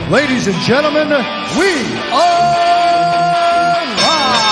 Ladies and gentlemen, we are live!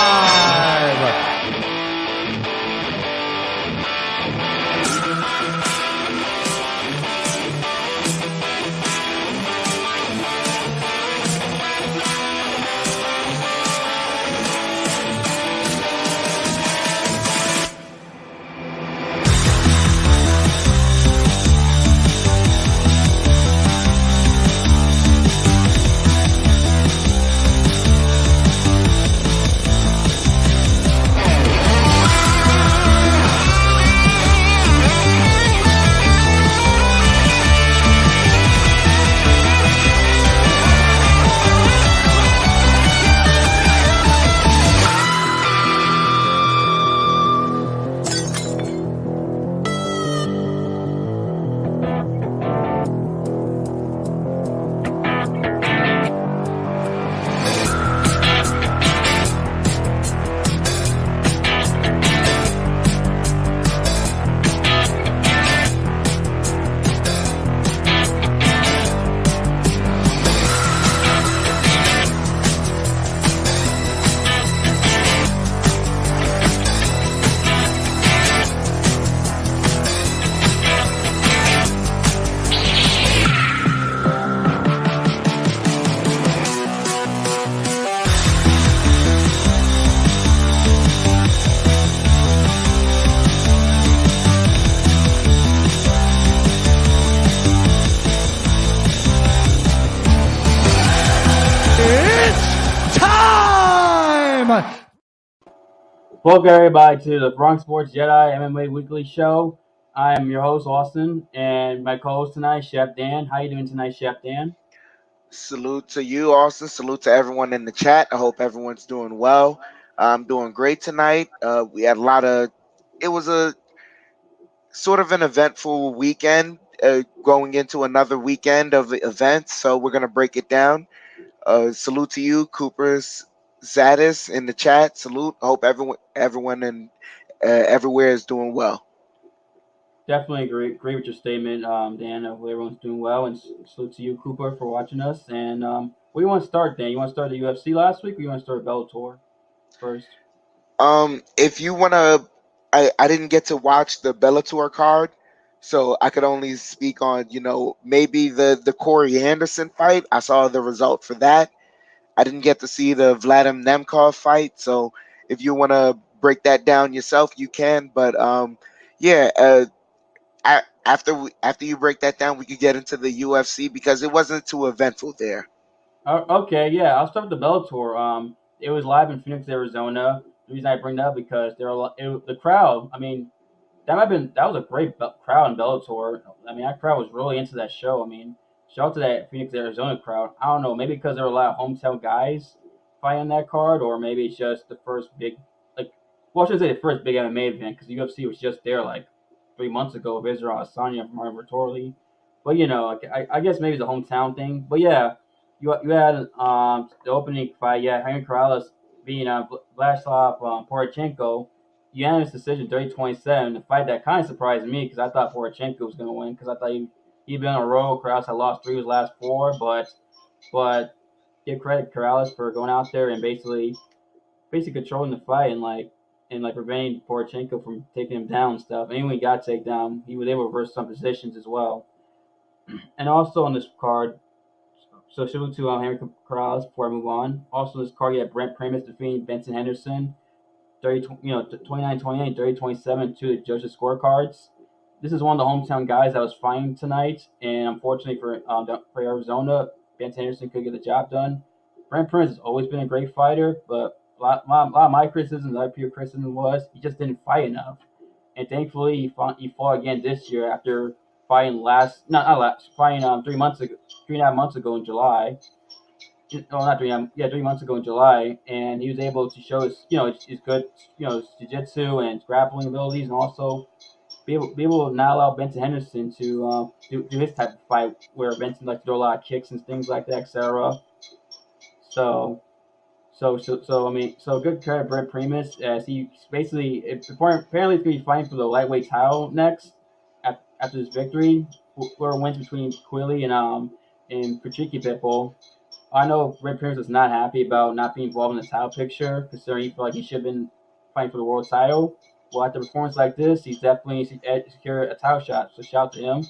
Welcome everybody to the Bronx Sports Jedi MMA Weekly Show. I am your host Austin, and my co-host tonight, Chef Dan. How you doing tonight, Chef Dan? Salute to you, Austin. Salute to everyone in the chat. I hope everyone's doing well. I'm doing great tonight. We had it was a sort of an eventful weekend, going into another weekend of events. So we're going to break it down. Salute to you, Cooper Zadis in the chat. Salute. I hope everyone and everywhere is doing well. Definitely agree with your statement, Dan. I hope everyone's doing well, and salute to you, Cooper, for watching us. And where do you want to start, Dan? You want to start the UFC last week, or you want to start Bellator first? If you want to, I didn't get to watch the Bellator card, so I could only speak on, maybe the Corey Anderson fight. I saw the result for that. I didn't get to see the Vladimir Nemkov fight, so if you want to break that down yourself, you can. But after you break that down, we could get into the UFC because it wasn't too eventful there. Okay, yeah, I'll start with the Bellator. It was live in Phoenix, Arizona. The reason I bring that up because the crowd. I mean, that was a great crowd in Bellator. I mean, that crowd was really into that show. I mean, shout out to that Phoenix, Arizona crowd. I don't know, maybe because there were a lot of hometown guys fighting that card, or maybe it's just the first big, I shouldn't say the first big MMA event because UFC was just there 3 months ago with Israel Adesanya from Marvin Vettori. But I guess maybe it's a hometown thing. But yeah, you had the opening fight. Yeah, Henry Corrales being Vladislav Poroshenko. Unanimous decision, 30-27. The fight that kind of surprised me because I thought Poroshenko was going to win because I thought he'd been on a roll. Corrales had lost 3 of his last 4, but give credit to Corrales for going out there and basically controlling the fight and preventing Poroshenko from taking him down and stuff. And when he got taken down, he was able to reverse some positions as well. And also on this card, so salute to Henry Corrales before I move on. Also on this card, you had Brent Primus defeating Benson Henderson. 29-28, 30-27 to the judges' scorecards. This is one of the hometown guys that was fighting tonight, and unfortunately for Arizona, Benson Henderson couldn't get the job done. Brent Prince has always been a great fighter, but a lot of my criticism, other people's criticism was he just didn't fight enough. And thankfully, he fought again this year after fighting 3 months ago, 3.5 months ago in July. No, not 3 months ago in July, and he was able to show his good, jiu-jitsu and his grappling abilities, and also be able to not allow Benson Henderson to do his type of fight, where Benson likes to throw a lot of kicks and things like that, etc. So good credit Brent Primus as he basically apparently he's going to be fighting for the lightweight title next after this victory. were wins between Quilly and Patricky Pitbull. I know Red Pierce was not happy about not being involved in the title picture, considering he felt like he should have been fighting for the world title. Well, after a performance like this, he's definitely secured a title shot. So shout out to him.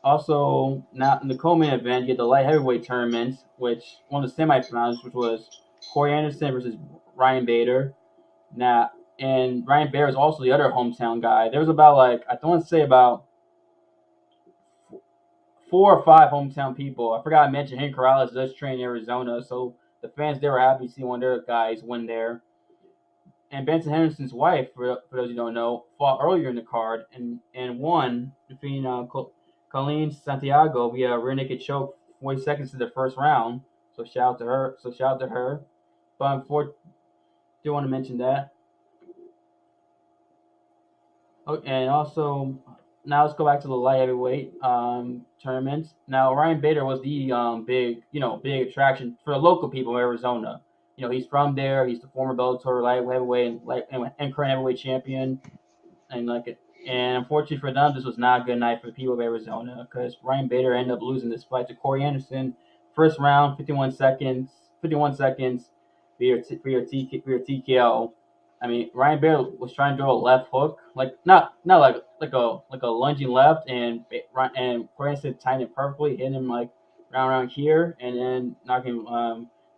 Also, now in the co-main event, you get the light heavyweight tournament, which one of the semifinals, which was Corey Anderson versus Ryan Bader. Now, and Ryan Bader is also the other hometown guy. There was about I don't want to say about 4 or 5 hometown people. I forgot I mentioned Henry Corrales does train in Arizona, so the fans there were happy to see one of their guys win there. And Benson Henderson's wife, for those who don't know, fought earlier in the card and won defeating Colleen Santiago via rear naked choke 40 seconds to the first round. So shout out to her. But unfortunately, do want to mention that. Okay, and also, now let's go back to the light heavyweight tournaments. Now Ryan Bader was the big attraction for the local people of Arizona. He's from there. He's the former Bellator light heavyweight and current heavyweight champion. And unfortunately for them, this was not a good night for the people of Arizona because Ryan Bader ended up losing this fight to Corey Anderson. First round, 51 seconds via TKO. I mean, Ryan Bader was trying to throw a left hook, not like a lunging left, and Corey Anderson timed it perfectly, hitting him around here, and then knocking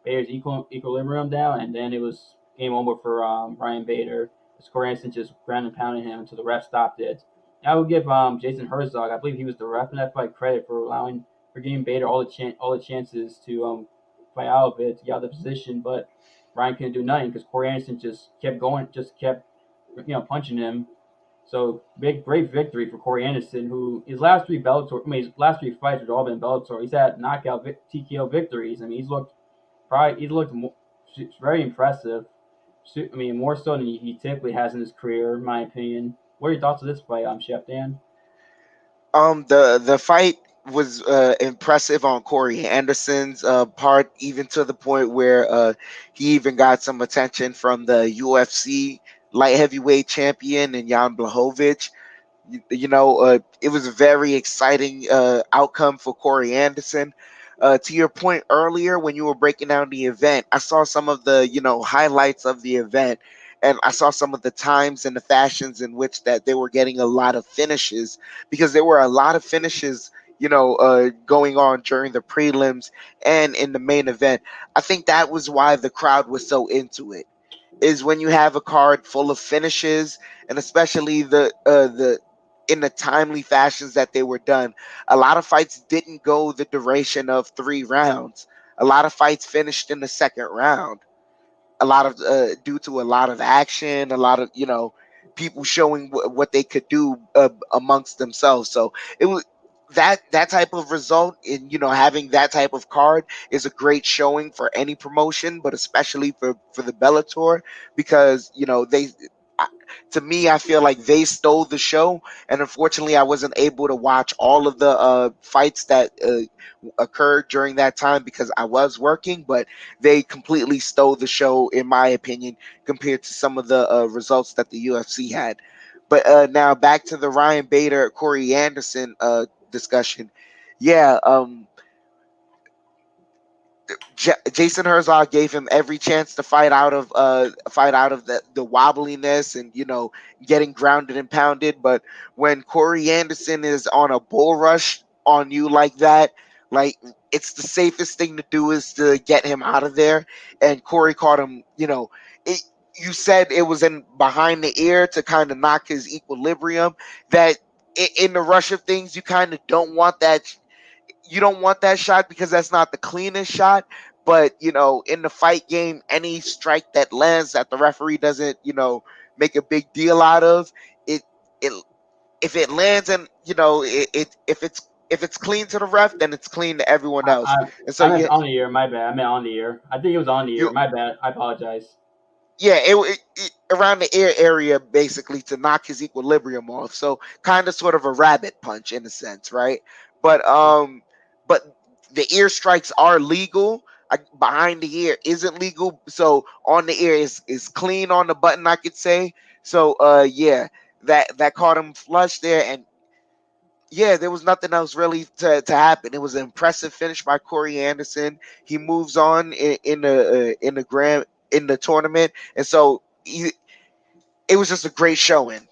Bader's equilibrium down, and then it was game over for Ryan Bader. Corey Anderson just ground and pounded him until the ref stopped it. And I would give Jason Herzog, I believe he was the ref in that fight, credit for giving Bader all the chances to fight out of it, to get out of the position, but Ryan couldn't do nothing because Corey Anderson just kept punching him. So great victory for Corey Anderson, who his last 3 fights have all been Bellator. He's had knockout TKO victories. I mean, he's looked very impressive. I mean, more so than he typically has in his career, in my opinion. What are your thoughts of this fight, Chef Dan? The fight was impressive on Corey Anderson's part, even to the point where he even got some attention from the UFC light heavyweight champion and Jan Blachowicz. It was a very exciting outcome for Corey Anderson. To your point earlier, when you were breaking down the event, I saw some of the highlights of the event, and I saw some of the times and the fashions in which that they were getting a lot of finishes, because there were a lot of finishes going on during the prelims and in the main event. I think that was why the crowd was so into it, is when you have a card full of finishes, and especially the in the timely fashions that they were done. A lot of fights didn't go the duration of 3 rounds. A lot of fights finished in the second round. A lot of due to a lot of action, a lot of people showing what they could do amongst themselves. So it was that type of result in having that type of card is a great showing for any promotion, but especially for the Bellator, because they, to me, I feel like they stole the show, and unfortunately I wasn't able to watch all of the fights that occurred during that time because I was working, but they completely stole the show in my opinion compared to some of the results that the UFC had. But now back to the Ryan Bader Corey Anderson discussion. Yeah, Jason Herzog gave him every chance to fight out of the wobbliness and getting grounded and pounded. But when Corey Anderson is on a bull rush on you like that, like, it's the safest thing to do is to get him out of there. And Corey caught him. You said it was in behind the ear to kind of knock his equilibrium. That in the rush of things, you kind of don't want that. You don't want that shot because that's not the cleanest shot. But in the fight game, any strike that lands that the referee doesn't make a big deal out of it, it if it lands and if it's clean to the ref, then it's clean to everyone else. I, And so I meant on the ear. My bad. I meant on the ear. I think it was on the ear. you My bad. I apologize. yeah, around the ear area basically to knock his equilibrium off. So kind of sort of a rabbit punch in a sense, right? But but the ear strikes are legal. Behind the ear isn't legal. So on the ear is clean on the button, I could say. So yeah, that caught him flush there, and yeah, there was nothing else really to happen. It was an impressive finish by Corey Anderson. He moves on in the tournament, and so it was just a great showing.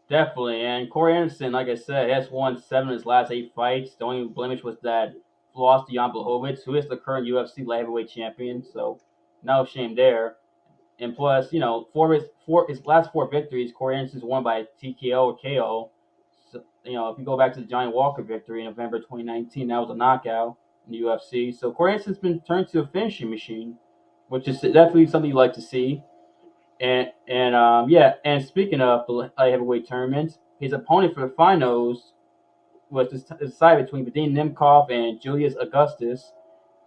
Definitely. And Corey Anderson, like I said, has won 7 of his last 8 fights. The only blemish was that loss to Jan Blachowicz, who is the current UFC light heavyweight champion. So no shame there. And plus, his last 4 victories, Corey Anderson's won by TKO or KO. So, if you go back to the Johnny Walker victory in November 2019, that was a knockout in the UFC. So Corey Anderson's been turned to a finishing machine, which is definitely something you like to see. And speaking of the light heavyweight tournament, his opponent for the finals was decided between Vadim Nemkov and Julius Augustus.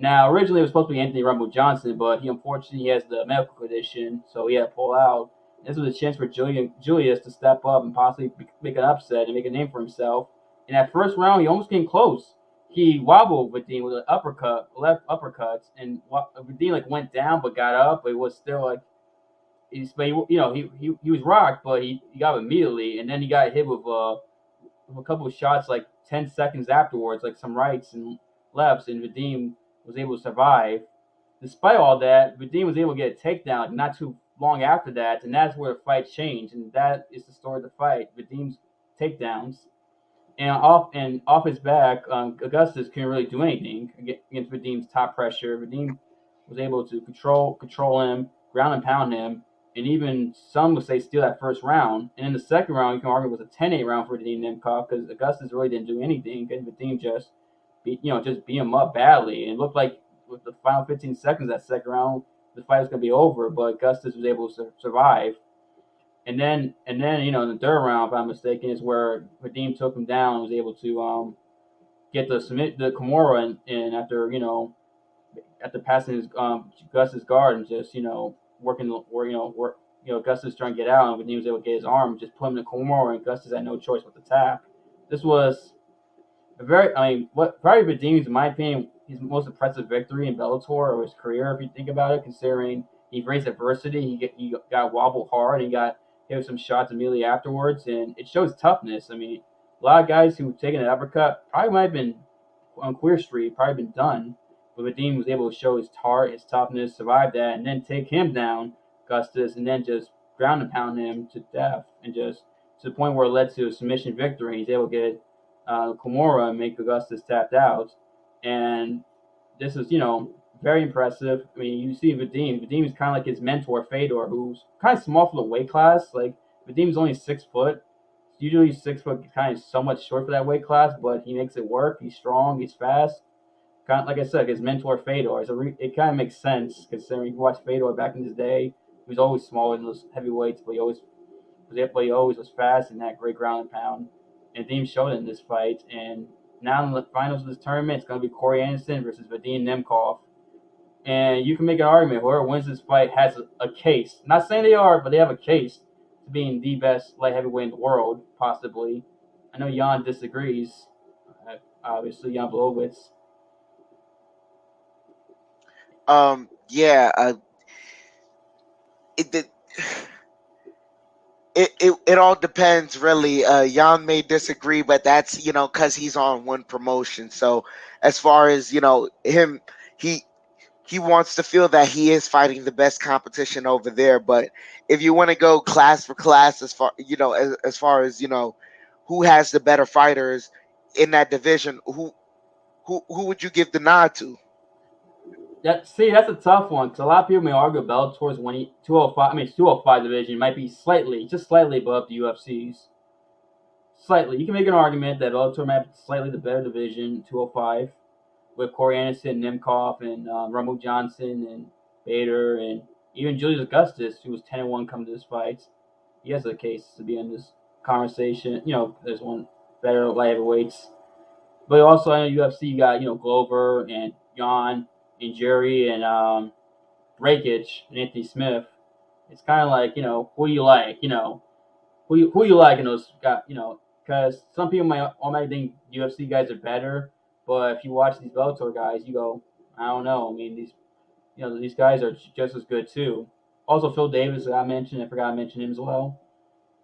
Now, originally it was supposed to be Anthony Rumble Johnson, but he unfortunately has the medical condition, so he had to pull out. This was a chance for Julius to step up and possibly make an upset and make a name for himself. In that first round, he almost came close. He wobbled Vadim with an left uppercut, and Vadim went down but got up, but it was still he was rocked, but he got up immediately, and then he got hit with a couple of shots 10 seconds afterwards, like some rights and lefts, and Vadim was able to survive. Despite all that, Vadim was able to get a takedown not too long after that, and that's where the fight changed, and that is the story of the fight. Vadim's takedowns. And off his back, Augustus couldn't really do anything against Vadim's top pressure. Vadim was able to control him, ground and pound him, and even some would say steal that first round. And in the second round, you can argue it was a 10-8 round for Vadim Nemkov because Augustus really didn't do anything, and Vadim just beat him up badly. And it looked like with the final 15 seconds of that second round, the fight was going to be over, but Augustus was able to survive. And then in the third round, if I'm mistaken, is where Vadim took him down and was able to get the Kimura and after passing his Gus's guard and just Gus's trying to get out, and Vadim was able to get his arm, just put him in the Kimura, and Gus's had no choice but to tap. This was probably Vadim's, in my opinion, his most impressive victory in Bellator of his career, if you think about it, considering he faced adversity, he got wobbled hard, and he got hit with some shots immediately afterwards, and it shows toughness. I mean, a lot of guys who've taken an uppercut probably might have been on Queer Street, probably been done, but Vadim was able to show his heart, his toughness, survive that, and then take him down, Augustus, and then just ground and pound him to death, and just to the point where it led to a submission victory. He's able to get Kimura and make Augustus tapped out, and this is very impressive. I mean, you see Vadim. Vadim is kind of like his mentor Fedor, who's kind of small for the weight class. Like Vadim's only 6 foot. Usually 6 foot kind of somewhat short for that weight class, but he makes it work. He's strong. He's fast. Kind of like I said, his mentor Fedor. So it kind of makes sense considering you watch Fedor back in his day. He was always smaller than those heavyweights, but he always was fast and had great ground and pound. And Vadim showed it in this fight. And now in the finals of this tournament, it's going to be Corey Anderson versus Vadim Nemkov. And you can make an argument whoever wins this fight has a case. Not saying they are, but they have a case to being the best light heavyweight in the world, possibly. I know Jan disagrees. Obviously, Jan Blachowicz. Yeah. It all depends, really. Jan may disagree, but that's because he's on one promotion. So as far as him, he wants to feel that he is fighting the best competition over there. But if you want to go class for class, as far as who has the better fighters in that division, who would you give the nod to? That's a tough one because a lot of people may argue Bellator's 205 division might be just slightly above the UFC's. Slightly, you can make an argument that Bellator might have slightly the better division, 205, with Corey Anderson, Nemkov, and Rumble Johnson, and Bader, and even Julius Augustus, who was 10-1 coming to this fight. He has a case to be in this conversation. There's one better light heavyweights. But also in the UFC, you got, Glover and Jan and Jerry and Rakic and Anthony Smith. It's kind of like, who you like, who you like in those guys, because some people might think UFC guys are better, but if you watch these Bellator guys, you go, I don't know. I mean, these guys are just as good too. Also, Phil Davis, that I mentioned, I forgot to mention him as well.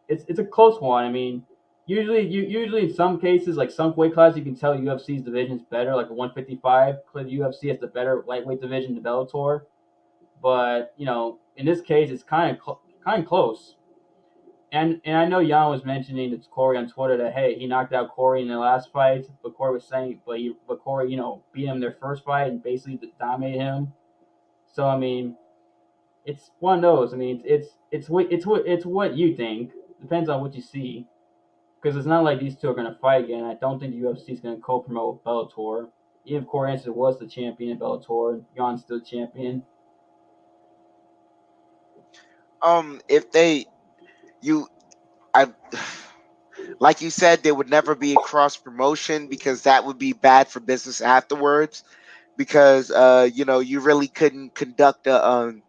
It's a close one. I mean, usually in some cases, like some weight classes, you can tell UFC's division is better. Like a 155, clearly UFC has the better lightweight division to Bellator. But in this case, it's kind of close. And I know Jan was mentioning to Corey on Twitter that hey, he knocked out Corey in the last fight, but Corey was saying, but Corey, beat him their first fight and basically dominated him. So I mean, it's one of those. I mean, it's what you think. Depends on what you see, because it's not like these two are going to fight again. I don't think the UFC is going to co-promote Bellator. Even if Corey Anderson was the champion in Bellator, Jan's still champion. If I like you said, there would never be a cross promotion because that would be bad for business afterwards. Because you really couldn't conduct the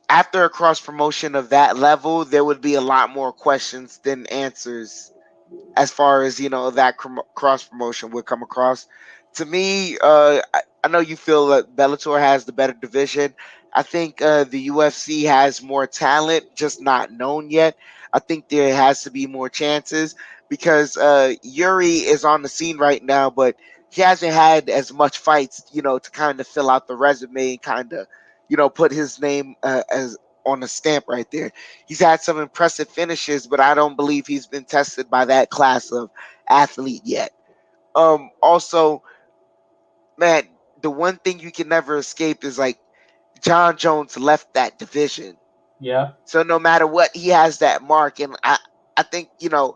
after a cross promotion of that level, there would be a lot more questions than answers as far as that cross promotion would come across. To me, I know you feel that Bellator has the better division. I think the UFC has more talent, just not known yet. I think there has to be more chances because Yuri is on the scene right now, but he hasn't had as much fights, to kind of fill out the resume and kind of, put his name as on a stamp right there. He's had some impressive finishes, but I don't believe he's been tested by that class of athlete yet. Also, man, the one thing you can never escape is like John Jones left that division. Yeah. So no matter what, he has that mark, and I think even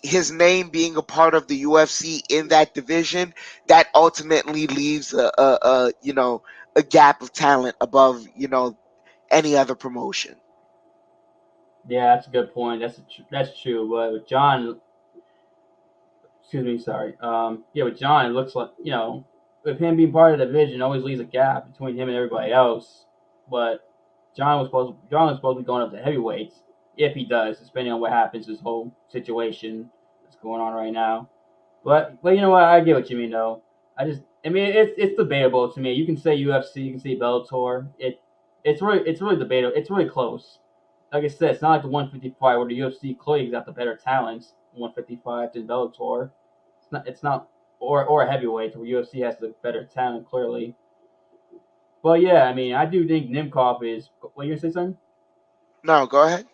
his name being a part of the UFC in that division, that ultimately leaves a gap of talent above any other promotion. Yeah, that's a good point. That's true. But with John, excuse me, sorry. Yeah, with John, it looks like with him being part of the division, it always leaves a gap between him and everybody else. But John was supposed to be going up to heavyweights if he does, depending on what happens. This whole situation that's going on right now. But you know what? I get what you mean though. I mean it's debatable to me. You can say UFC, you can say Bellator. It's really debatable. It's really close. Like I said, it's not like the 155 where the UFC clearly got the better talents. 155 than Bellator. It's not or a heavyweight where UFC has the better talent clearly. But yeah, I mean I do think Nimkov is. What you gonna say, son? No, go ahead.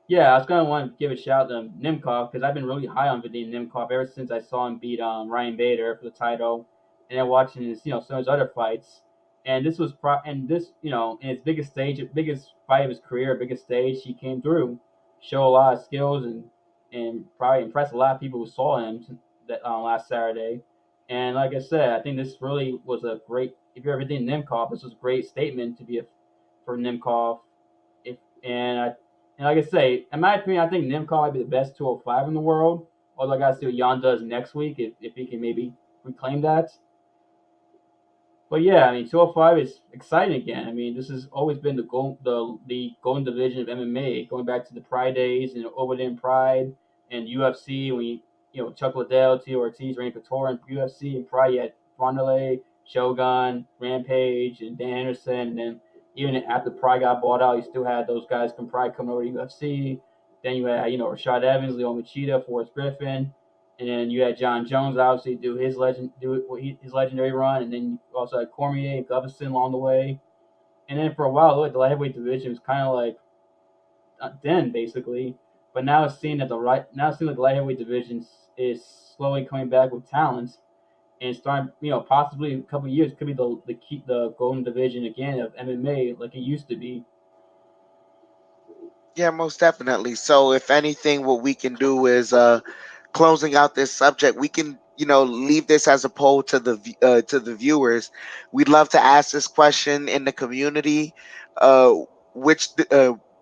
Yeah, I was gonna want to give a shout to Nimkov because I've been really high on Vadim Nimkov ever since I saw him beat Ryan Bader for the title, and then watching his some of his other fights. And this was and this in his biggest stage, biggest fight of his career, biggest stage, he came through, show a lot of skills and probably impressed a lot of people who saw him that last Saturday. And like I said, I think this really was a great. If you're ever thinking Nimkov, this was a great statement to be for Nimkov. If and I and like I say, in my opinion, I think Nimkov might be the best 205 in the world. Although I got to see what Jan does next week if he can maybe reclaim that. But yeah, I mean, 205 is exciting again. I mean, this has always been the golden division of MMA, going back to the Pride days and Overland Pride and UFC when Chuck Liddell, Tito Ortiz, Randy Couture, and UFC and Pride you had Wanderlei, Shogun, Rampage, and Dan Anderson, and then even after Pride got bought out, you still had those guys from Pride coming over to UFC. Then you had Rashad Evans, Leo Machida, Forrest Griffin, and then you had John Jones obviously do his legendary run, and then you also had Cormier and Gustafsson along the way. And then for a while, the light heavyweight division was kind of like then basically, but now it's seen that the light heavyweight division is slowly coming back with talents, and starting possibly a couple of years could be the golden division again of MMA like it used to be. Yeah, most definitely. So, if anything, what we can do is closing out this subject. We can leave this as a poll to the viewers. We'd love to ask this question in the community. Uh, which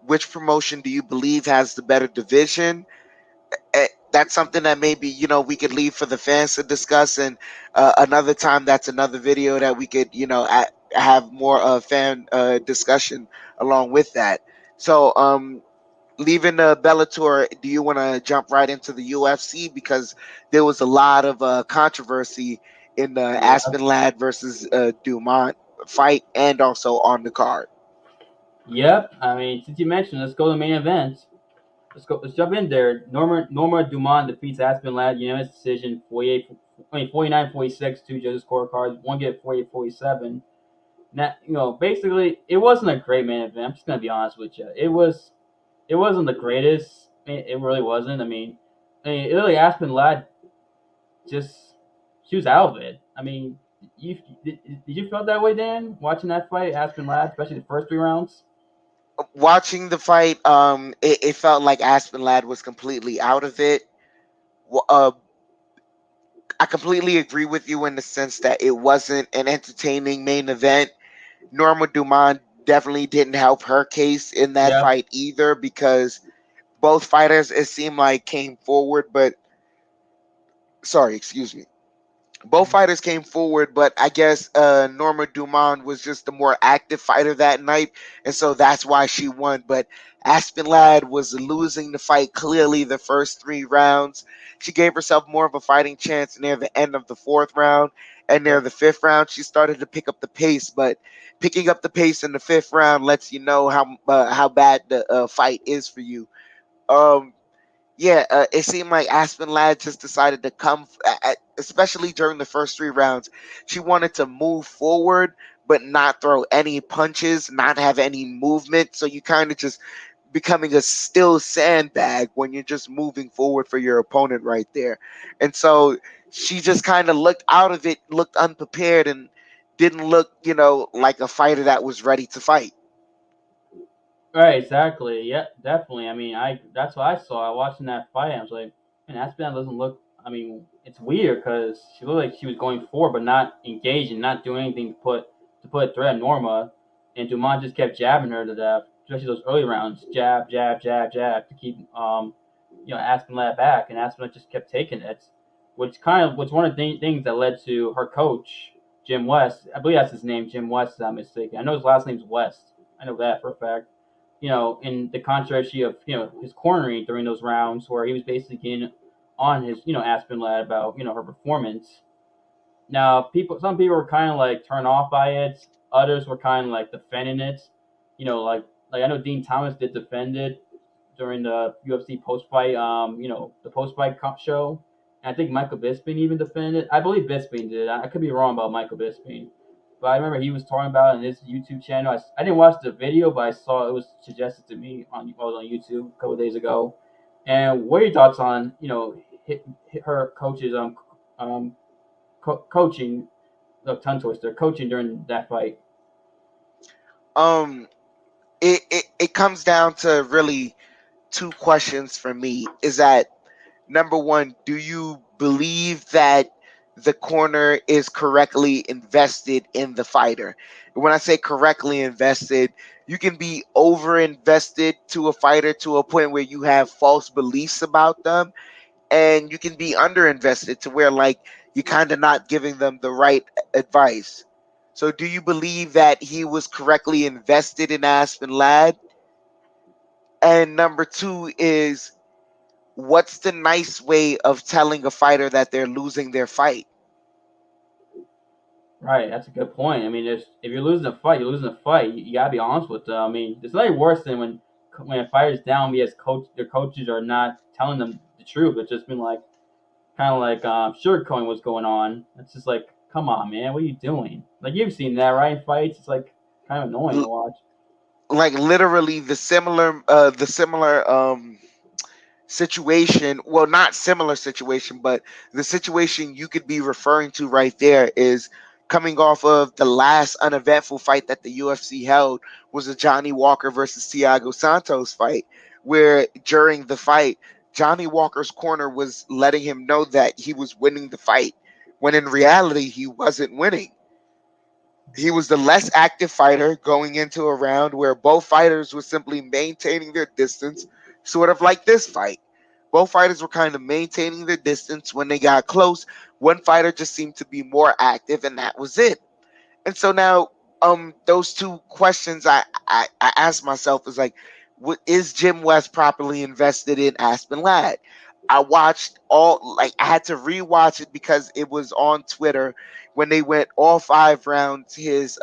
which promotion do you believe has the better division? That's something that maybe we could leave for the fans to discuss, and another time that's another video that we could have more fan discussion along with that. So leaving Bellator, do you want to jump right into the UFC because there was a lot of controversy in the Yeah. Aspen Ladd versus Dumont fight and also on the card? Yep. I mean, since you mentioned, let's go to the main event. Let's jump in there. Norma Dumont defeats Aspen Ladd unanimous decision 49-46, two judges scorecards. One get 48-47. Now, basically, it wasn't a great main event. I'm just gonna be honest with you. It wasn't the greatest. It really wasn't. Literally Aspen Ladd just she was out of it. Did you feel that way, Dan? Watching that fight, Aspen Ladd, especially the first 3 rounds. Watching the fight, it felt like Aspen Ladd was completely out of it. I completely agree with you in the sense that it wasn't an entertaining main event. Norma Dumont definitely didn't help her case in that Yeah. fight either, because both fighters, it seemed like, came forward, but sorry, excuse me. Both fighters came forward, but I guess Norma Dumont was just the more active fighter that night, and so that's why she won. But Aspen Ladd was losing the fight clearly the first 3 rounds. She gave herself more of a fighting chance near the end of the fourth round, and near Yep. the fifth round, she started to pick up the pace. But picking up the pace in the fifth round lets you know how bad the fight is for you. Um, yeah, it seemed like Aspen Ladd just decided to especially during the first 3 rounds. She wanted to move forward, but not throw any punches, not have any movement. So you kind of just becoming a still sandbag when you're just moving forward for your opponent right there. And so she just kind of looked out of it, looked unprepared, and didn't look, like a fighter that was ready to fight. Right, exactly. Yeah, definitely. I that's what I saw watching that fight. I was like, man, Aspen doesn't look. It's weird because she looked like she was going forward, but not engaging, not doing anything to put a threat on Norma. And Dumont just kept jabbing her to death, especially those early rounds. Jab, jab, jab, jab to keep Aspen Ladd back, and Aspen just kept taking it, which kind of was one of the things that led to her coach Jim West. I believe that's his name, Jim West. If I'm mistaken. I know his last name's West. I know that for a fact. In the controversy of his cornering during those rounds, where he was basically getting on his Aspen Ladd about her performance. Now, some people were kind of like turned off by it. Others were kind of like defending it. Like I know Dean Thomas did defend it during the UFC post fight, the post fight show. And I think Michael Bisping even defended it. I believe Bisping did. I could be wrong about Michael Bisping, but I remember he was talking about it in his YouTube channel. I didn't watch the video, but I saw it was suggested to me on YouTube a couple of days ago. And what are your thoughts on her coaches coaching the tongue twister coaching during that fight? Um, it comes down to really two questions for me. Is that number one, do you believe that the corner is correctly invested in the fighter? When I say correctly invested, you can be over invested to a fighter to a point where you have false beliefs about them, and you can be under invested to where, like, you're kind of not giving them the right advice. So do you believe that he was correctly invested in Aspen Ladd? And number two is, what's the nice way of telling a fighter that they're losing their fight? Right, that's a good point. If you're losing a fight, you're losing a fight. You gotta be honest with them. There's nothing worse than when a fighter's down because their coaches are not telling them the truth. It's just been like kind of like sugarcoating what's going on. It's just like, come on, man, what are you doing? Like you've seen that, right? In fights, it's like kind of annoying to L- watch. like literally the similar situation, well, not similar situation, but the situation you could be referring to right there is coming off of the last uneventful fight that the UFC held, was a Johnny Walker versus Thiago Santos fight, where during the fight Johnny Walker's corner was letting him know that he was winning the fight, when in reality he wasn't winning. He was the less active fighter going into a round where both fighters were simply maintaining their distance, sort of like this fight. Both fighters were kind of maintaining their distance. When they got close, one fighter just seemed to be more active, and that was it. And so now, those two questions I asked myself is like, is Jim West properly invested in Aspen Ladd? I watched all, like, I had to rewatch it because it was on Twitter when they went all 5 rounds, his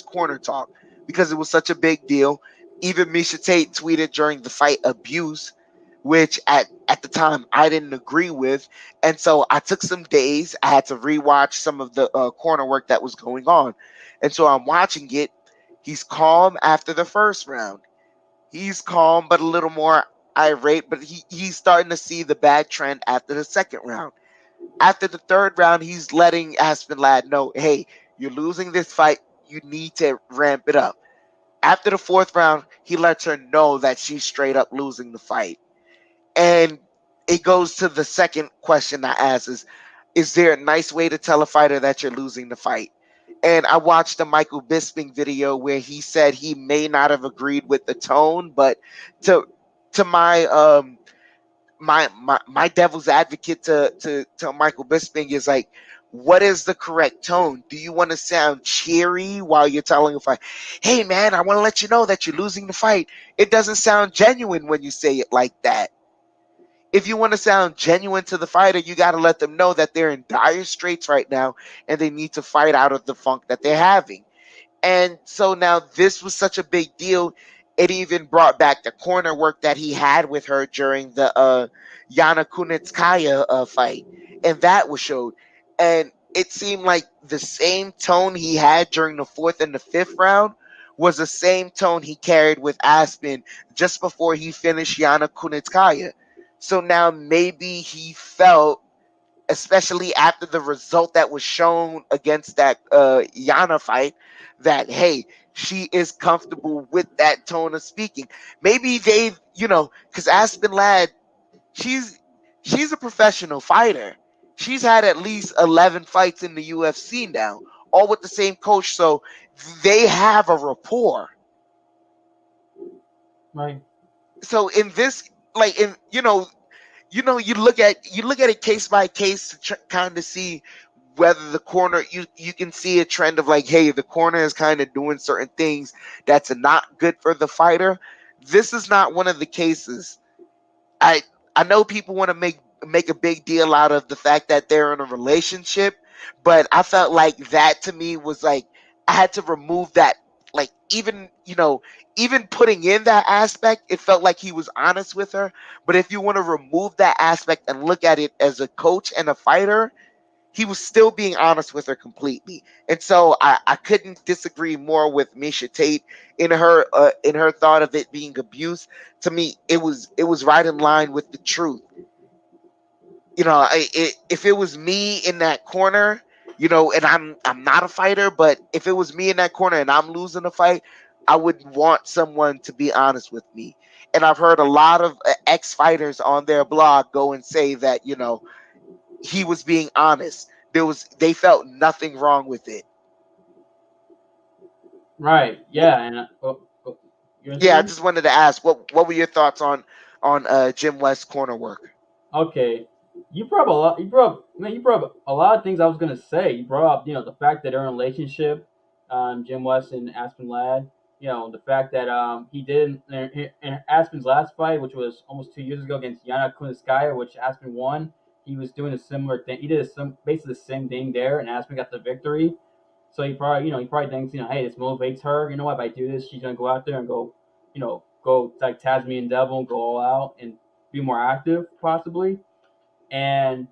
corner talk, because it was such a big deal. Even Misha Tate tweeted during the fight abuse. which at the time I didn't agree with. And so I took some days. I had to rewatch some of the corner work that was going on. And so I'm watching it. He's calm after the first round. He's calm, but a little more irate, but he's starting to see the bad trend after the second round. After the third round, he's letting Aspen Ladd know, hey, you're losing this fight. You need to ramp it up. After the fourth round, he lets her know that she's straight up losing the fight. And it goes to the second question I ask is there a nice way to tell a fighter that you're losing the fight? And I watched the Michael Bisping video where he said he may not have agreed with the tone, but to my my devil's advocate to Michael Bisping is like, what is the correct tone? Do you want to sound cheery while you're telling a fight? Hey man, I want to let you know that you're losing the fight. It doesn't sound genuine when you say it like that. If you want to sound genuine to the fighter, you got to let them know that they're in dire straits right now and they need to fight out of the funk that they're having. And so now this was such a big deal. It even brought back the corner work that he had with her during the Yana Kunitskaya fight. And that was showed. And it seemed like the same tone he had during the fourth and the fifth round was the same tone he carried with Aspen just before he finished Yana Kunitskaya. So now maybe he felt, especially after the result that was shown against that Yana fight, that hey, she is comfortable with that tone of speaking. Maybe they, because Aspen Ladd, she's she's a professional fighter. She's had at least 11 fights in the UFC now, all with the same coach, so they have a rapport. Right. So in this, like in you look at it case by case to kind of see whether the corner you can see a trend of like, hey, the corner is kind of doing certain things that's not good for the fighter. This is not one of the cases. I i know people want to make a big deal out of the fact that they're in a relationship, but I felt like that to me was like I had to remove that. Like, even putting in that aspect, it felt like he was honest with her. But if you want to remove that aspect and look at it as a coach and a fighter, he was still being honest with her completely. And so I couldn't disagree more with Misha Tate in her thought of it being abuse. To me, it was right in line with the truth. If it was me in that corner, and I'm not a fighter, but if it was me in that corner and I'm losing a fight, I would want someone to be honest with me. And I've heard a lot of ex fighters on their blog go and say that he was being honest. They felt nothing wrong with it. Right. Wh- Yeah. And you gonna say Yeah, I something? just wanted to ask what were your thoughts on Jim West's corner work? Okay. You brought up a lot. You brought up a lot of things I was gonna say. You brought up, the fact that they're in a relationship, Jim West and Aspen Ladd. The fact that he did in Aspen's last fight, which was almost 2 years ago against Yana Kunitskaya, which Aspen won. He was doing a similar thing. He did basically the same thing there, and Aspen got the victory. So he probably thinks, hey, this motivates her. You know what? If I do this, she's gonna go out there and go like Tasmanian Devil and go all out and be more active, possibly. And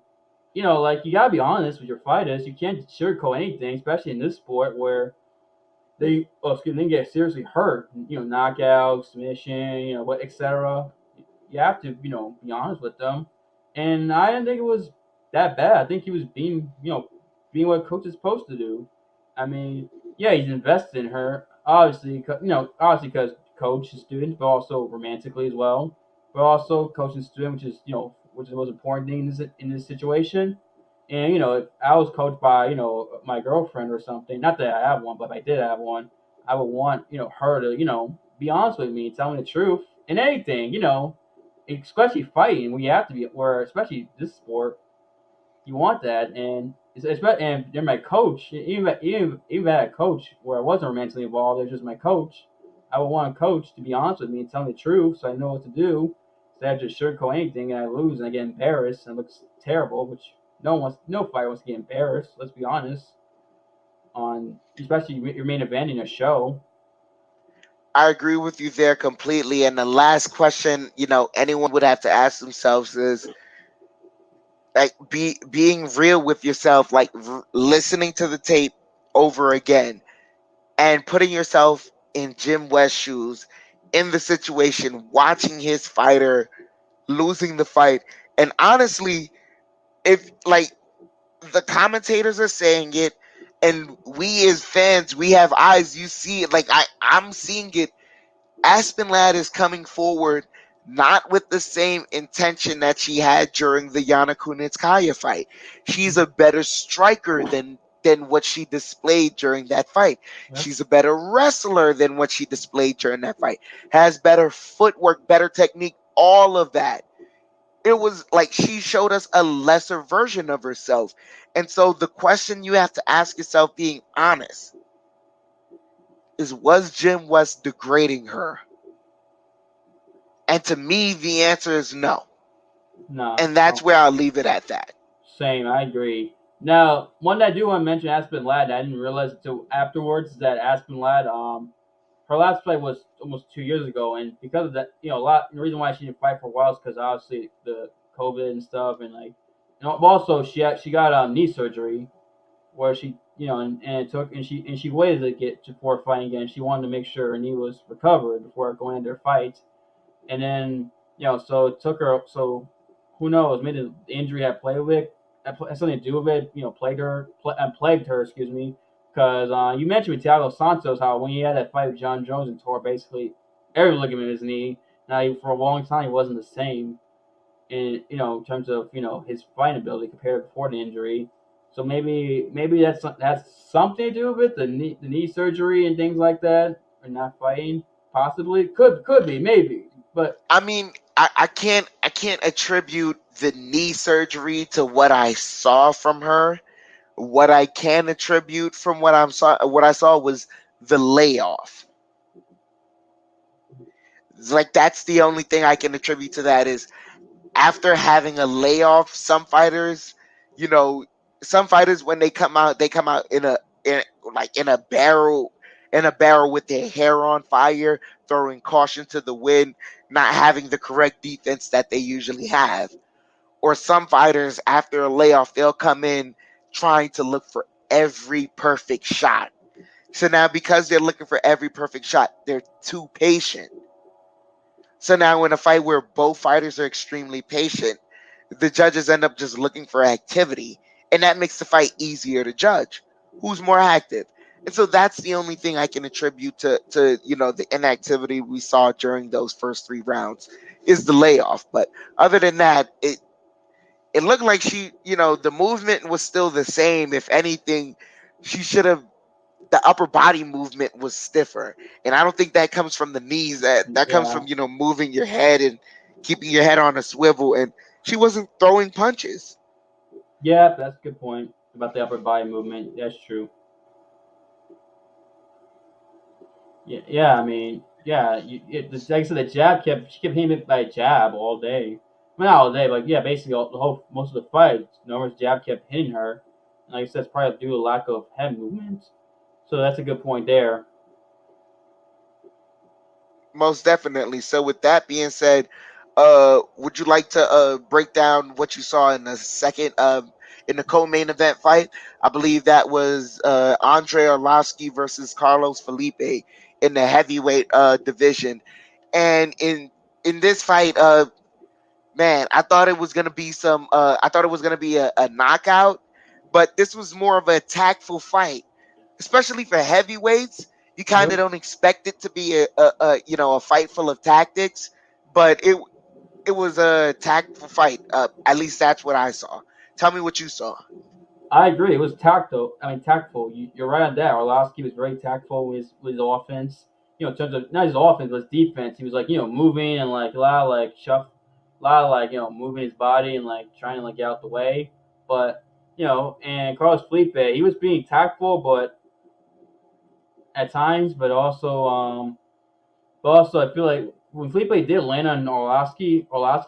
like, you gotta be honest with your fighters. You can't sugarcoat anything, especially in this sport where they get seriously hurt. Knockout, submission, what, etc. You have to, be honest with them. And I didn't think it was that bad. I think he was being what a coach is supposed to do. I mean, yeah, he's invested in her, obviously, obviously because coach and student, but also romantically as well. But also coach and student, which is the most important thing in this situation. And if I was coached by my girlfriend or something, not that I have one, but if I did have one, I would want her to be honest with me, tell me the truth in anything, especially fighting when you have to be, where especially this sport, you want that. And especially, and they're my coach, even at a coach where I wasn't romantically involved, they're just my coach. I would want a coach to be honest with me and tell me the truth, so I know what to do. So I just sugarcoat anything and I lose and I get embarrassed and it looks terrible, which no fighter wants to get embarrassed. Let's be honest. On especially your main event in a show. I agree with you there completely. And the last question, anyone would have to ask themselves is like being real with yourself, like listening to the tape over again and putting yourself in Jim West's shoes in the situation, watching his fighter losing the fight. And honestly, if like the commentators are saying it and we as fans, we have eyes, you see it, like I'm seeing it. Aspen Ladd is coming forward not with the same intention that she had during the Yana Kunitskaya fight. She's a better striker than what she displayed during that fight. Yep. She's a better wrestler than what she displayed during that fight. Has better footwork, better technique, all of that. It was like she showed us a lesser version of herself. And so the question you have to ask yourself, being honest, is was Jim West degrading her? And to me, the answer is no. No. And that's where I'll leave it at that. Same, I agree. Now, one that I do want to mention, Aspen Ladd, I didn't realize until afterwards, is that Aspen Ladd, her last fight was almost 2 years ago, and because of that, the reason why she didn't fight for a while is because obviously the COVID and stuff, and also she got knee surgery, where she, and she waited to get to before fighting again. She wanted to make sure her knee was recovered before going into her fight, and then so it took her. So who knows? Maybe the injury had played with it, had something to do with it. Plagued her. Excuse me, because you mentioned with Thiago Santos how when he had that fight with John Jones and tore basically every ligament in his knee. Now for a long time he wasn't the same in terms of his fighting ability compared to before the injury. So maybe that's something to do with it, the knee surgery and things like that, or not fighting. Possibly could be maybe, but I mean, I can't attribute the knee surgery to what I saw from her. What I can attribute from what I saw was the layoff. It's like that's the only thing I can attribute to that is after having a layoff, you know, some fighters when they come out in a barrel with their hair on fire, throwing caution to the wind, not having the correct defense that they usually have. Or some fighters after a layoff, they'll come in trying to look for every perfect shot. So now because they're looking for every perfect shot, they're too patient. So now in a fight where both fighters are extremely patient, the judges end up just looking for activity, and that makes the fight easier to judge. Who's more active? And so that's the only thing I can attribute to the inactivity we saw during those first 3 rounds is the layoff. But other than that, it looked like the movement was still the same. If anything, she should have the upper body movement was stiffer, and I don't think that comes from the knees. That comes yeah, from moving your head and keeping your head on a swivel. And she wasn't throwing punches. yeah, that's a good point about the upper body movement. That's true. Yeah, yeah. I mean, yeah. Like I said, the jab she kept hitting it by a jab all day. Well, not all day, but yeah, basically the whole most of the fight, Norma's jab kept hitting her. And like I said, it's probably due to lack of head movement. So that's a good point there. Most definitely. So with that being said, would you like to break down what you saw in the second in the co-main event fight? I believe that was Andre Arlovsky versus Carlos Felipe in the heavyweight division. And in this fight, man, I thought it was gonna be a knockout, but this was more of a tactful fight, especially for heavyweights. You kind of Yep. don't expect it to be a fight full of tactics, but it was a tactful fight. At least that's what I saw. Tell me what you saw. I agree. It was tactile. I mean, tactful. You're right on that. Orlovsky was very tactful with his offense. In terms of not his offense, but his defense. He was like, moving and like a lot of like a lot of like moving his body and like trying to like get out the way. But and Carlos Felipe, he was being tactful, but at times, but also I feel like when Felipe did land on Orlovsky was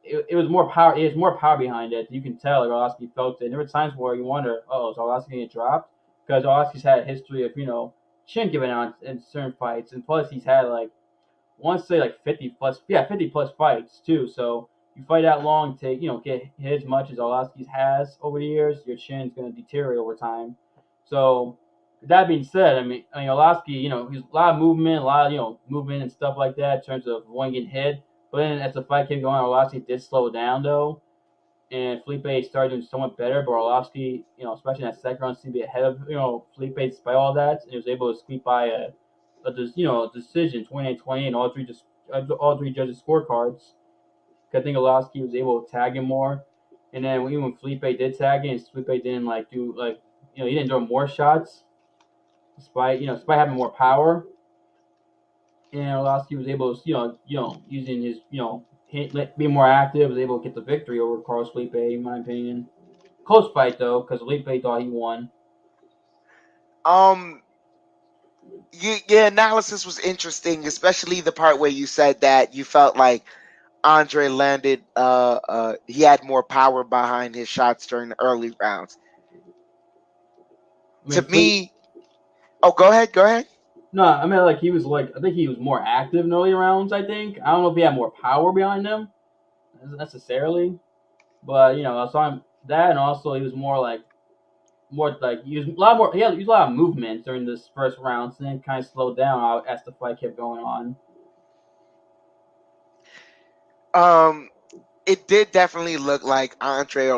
it was more power. It was more power behind it. You can tell like Orlovsky felt it. And there were times where you wonder, oh, is Orlovsky getting dropped? Because Orlovsky's had a history of chin given out in certain fights, and plus he's had like I want to say like 50 plus fights too. So you fight that long to get hit as much as Arlovsky has over the years, your chin's going to deteriorate over time. So with that being said, I mean Arlovsky, he's a lot of movement, a lot of movement and stuff like that in terms of one getting hit. But then as the fight kept going, Arlovsky did slow down though, and Felipe started doing somewhat better. But Arlovsky, especially in that second round, seemed to be ahead of Felipe despite all that, and he was able to squeak by a decision 28-20, and all three judges scorecards. I think Arlovsky was able to tag him more, and then even when Felipe did tag him, Felipe didn't he didn't throw more shots despite having more power. And Arlovsky was able to using his be more active, was able to get the victory over Carlos Felipe, in my opinion. Close fight though, because Felipe thought he won. Your analysis was interesting, especially the part where you said that you felt like Andre landed he had more power behind his shots during the early rounds. I mean, To me, go ahead. No, I mean like I think he was more active in early rounds. I think I don't know if he had more power behind him necessarily, but I saw him that, and also he was more like he was a lot more. He used a lot of movement during this first round, and then kind of slowed down as the fight kept going on. It did definitely look like Andre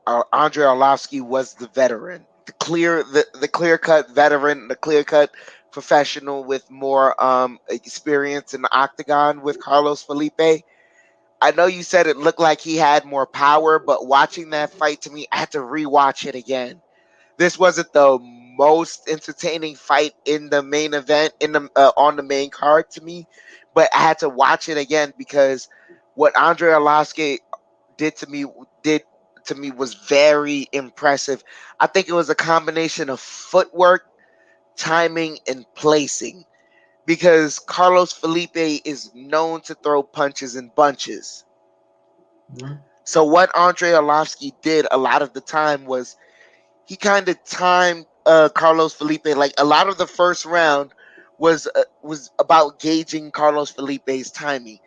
Arlovsky was the veteran, the clear cut veteran, the clear cut professional with more experience in the octagon with Carlos Felipe. I know you said it looked like he had more power, but watching that fight, to me, I had to rewatch it again. This wasn't the most entertaining fight in the main event on the main card to me, but I had to watch it again because what Andre Arlovsky did to me did to me was very impressive. I think it was a combination of footwork, timing, and placing because Carlos Felipe is known to throw punches in bunches. Mm-hmm. So what Andre Arlovsky did a lot of the time was he kind of timed Carlos Felipe. Like a lot of the first round was about gauging Carlos Felipe's timing.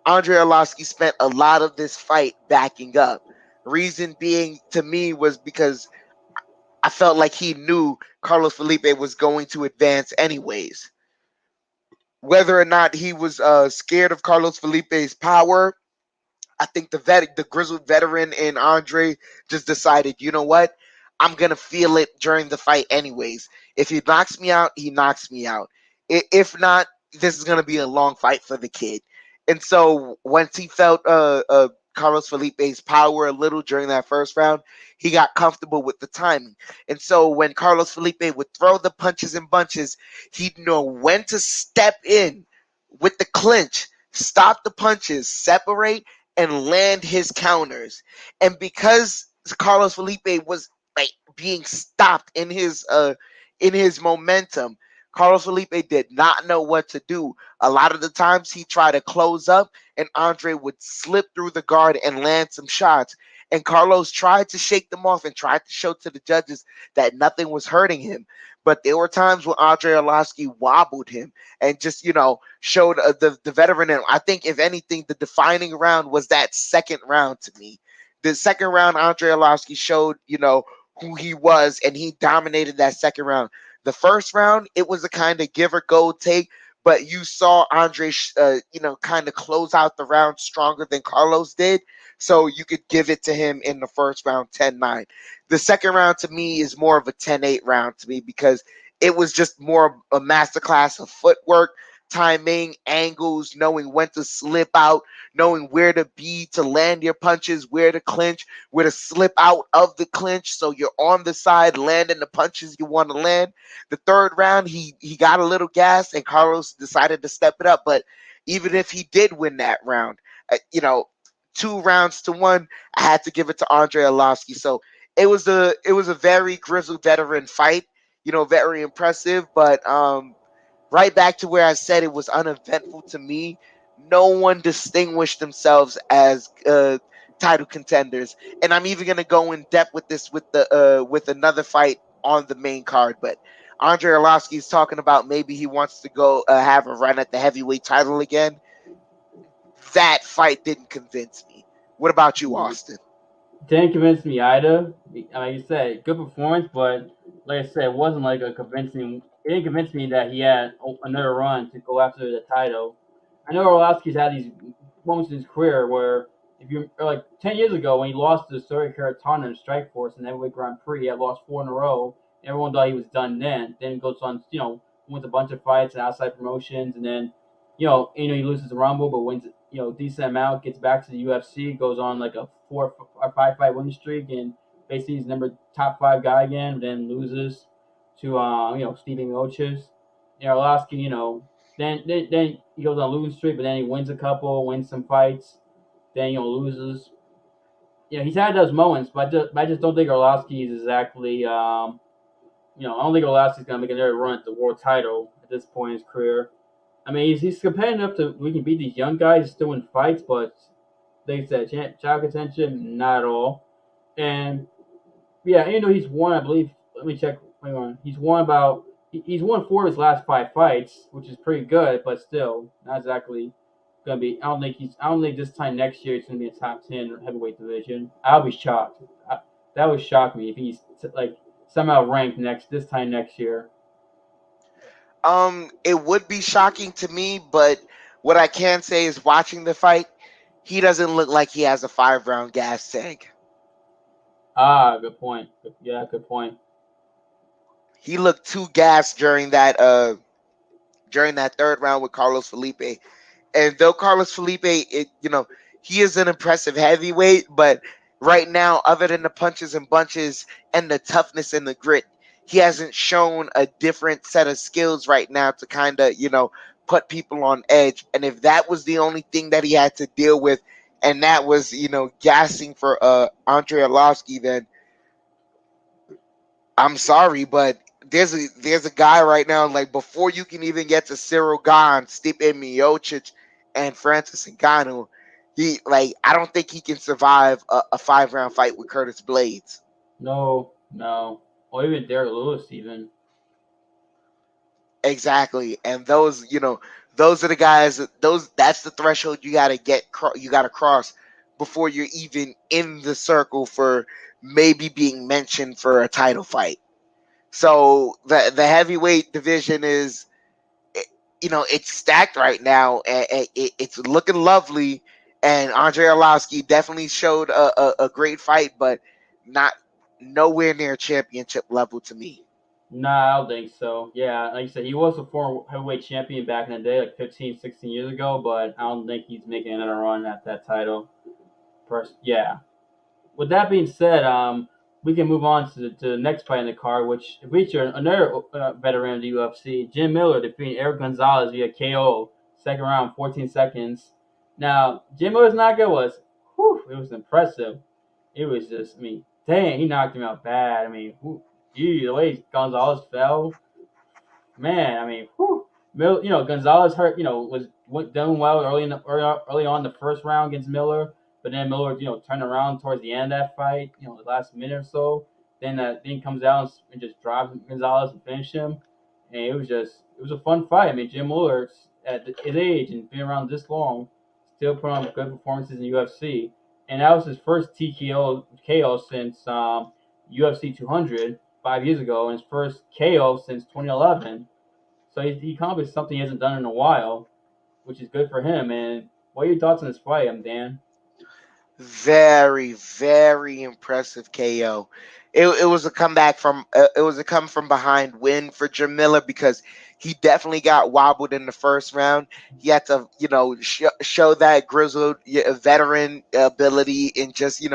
Andre Arlovsky spent a lot of this fight backing up. Reason being to me was because I felt like he knew Carlos Felipe was going to advance anyways. Whether or not he was scared of Carlos Felipe's power, I think the grizzled veteran in Andre just decided, you know what? I'm gonna feel it during the fight anyways. If he knocks me out, he knocks me out. If not, this is gonna be a long fight for the kid. And so once he felt Carlos Felipe's power a little during that first round, he got comfortable with the timing. And so when Carlos Felipe would throw the punches and bunches, he'd know when to step in with the clinch, stop the punches, separate, and land his counters. And because Carlos Felipe was like being stopped in his momentum, Carlos Felipe did not know what to do. A lot of the times he tried to close up and Andre would slip through the guard and land some shots. And Carlos tried to shake them off and tried to show to the judges that nothing was hurting him. But there were times when Andre Arlovsky wobbled him and just, showed the veteran. And I think, if anything, the defining round was that second round to me. The second round, Andre Arlovsky showed, who he was, and he dominated that second round. The first round, it was a kind of give or go take, but you saw Andre, kind of close out the round stronger than Carlos did. So you could give it to him in the first round 10-9. The second round to me is more of a 10-8 round to me because it was just more a masterclass of footwork, timing, angles, knowing when to slip out, knowing where to be to land your punches, where to clinch, where to slip out of the clinch so you're on the side landing the punches you want to land. The third round, he got a little gas and Carlos decided to step it up. But even if he did win that round, 2-1, I had to give it to Andre Arlovsky. So it was a very grizzled veteran fight, very impressive. But right back to where I said it was uneventful to me. No one distinguished themselves as title contenders, and I'm even gonna go in depth with this with another fight on the main card. But Andre Arlovsky is talking about maybe he wants to go have a run at the heavyweight title again. That fight didn't convince me. What about you, Austin? Didn't convince me either. Like you said, good performance, but like I said, it wasn't like a convincing. It didn't convince me that he had another run to go after the title. I know Orlovsky's had these moments in his career where, if you like 10 years ago when he lost to Suri Karatana in Strikeforce in the heavyweight Grand Prix, he had lost 4 in a row. Everyone thought he was done then. Then he goes on, wins a bunch of fights and outside promotions, and then, he loses the Rumble, but wins, decent amount, gets back to the UFC, goes on like a 4 or 5 fight winning streak, and basically he's top 5 guy again. Then loses to Stephen Miocic. Arlovsky, then he goes on a losing streak, but then he wins a couple, wins some fights, then loses. He's had those moments, but I just don't think Arlovsky is exactly. I don't think Arlovsky's gonna make another run at the world title at this point in his career. I mean, he's competitive to we can beat these young guys still in fights, but they said child contention, not at all. And yeah, he's won, I believe. Let me check. Hang on. He's won 4 of his last 5 fights, which is pretty good, but still not exactly gonna be. I don't think this time next year it's gonna be a top 10 heavyweight division. I'll be shocked. That would shock me if he's like somehow ranked this time next year. It would be shocking to me, but what I can say is watching the fight, he doesn't look like he has a 5-round gas tank. Good point. Yeah, good point. He looked too gassed during that 3rd round with Carlos Felipe. And though Carlos Felipe, he is an impressive heavyweight, but right now, other than the punches and bunches and the toughness and the grit, he hasn't shown a different set of skills right now to kind of, put people on edge. And if that was the only thing that he had to deal with, and that was, gassing for Andre Arlovsky, then I'm sorry, but there's a guy right now, like before you can even get to Cyril Gane, Stipe Miocic, and Francis Ngannou, I don't think he can survive a 5-round fight with Curtis Blades. No. Or even Derek Lewis, even. Exactly, and those are the guys. That's the threshold you gotta cross before you're even in the circle for maybe being mentioned for a title fight. So the heavyweight division is, it's stacked right now, and it's looking lovely. And Andre Arlovsky definitely showed a great fight, but not nowhere near championship level to me. Nah, I don't think so. Yeah, like you said, he was a former heavyweight champion back in the day, like 15, 16 years ago, but I don't think he's making another run at that title. Yeah. With that being said, we can move on to the next fight in the card, which featured another veteran of the UFC, Jim Miller, defeating Eric Gonzalez via KO, 2nd round, 14 seconds. Now, Jim Miller's knockout it was impressive. It was just, dang, he knocked him out bad. The way Gonzalez fell, man. Gonzalez hurt. Was done well early on the first round against Miller, but then Miller, turned around towards the end of that fight. The last minute or so. Then that thing comes out and just drives Gonzalez and finish him. And it was a fun fight. Jim Miller at his age and being around this long, still put on good performances in UFC. And that was his first KO since UFC 200. 5 years ago, and his first KO since 2011. So he accomplished something he hasn't done in a while, which is good for him. And what are your thoughts on this fight, Dan? Very, very impressive KO. It was a comeback it was a come from behind win for Jim Miller because he definitely got wobbled in the first round. He had to, show that grizzled veteran ability and just,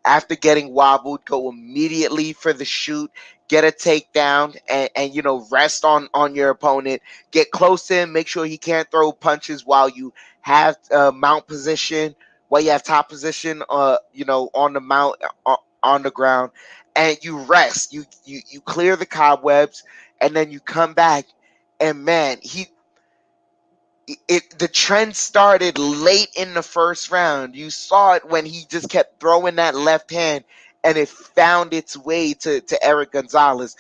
after getting wobbled, go immediately for the shoot, get a takedown, and rest on your opponent, get close to him, make sure he can't throw punches while you have mount position, while you have top position, on the mount, on the ground, and you rest, you clear the cobwebs, and then you come back, and man, the trend started late in the first round. You saw it when he just kept throwing that left hand, and it found its way to Eric Gonzalez.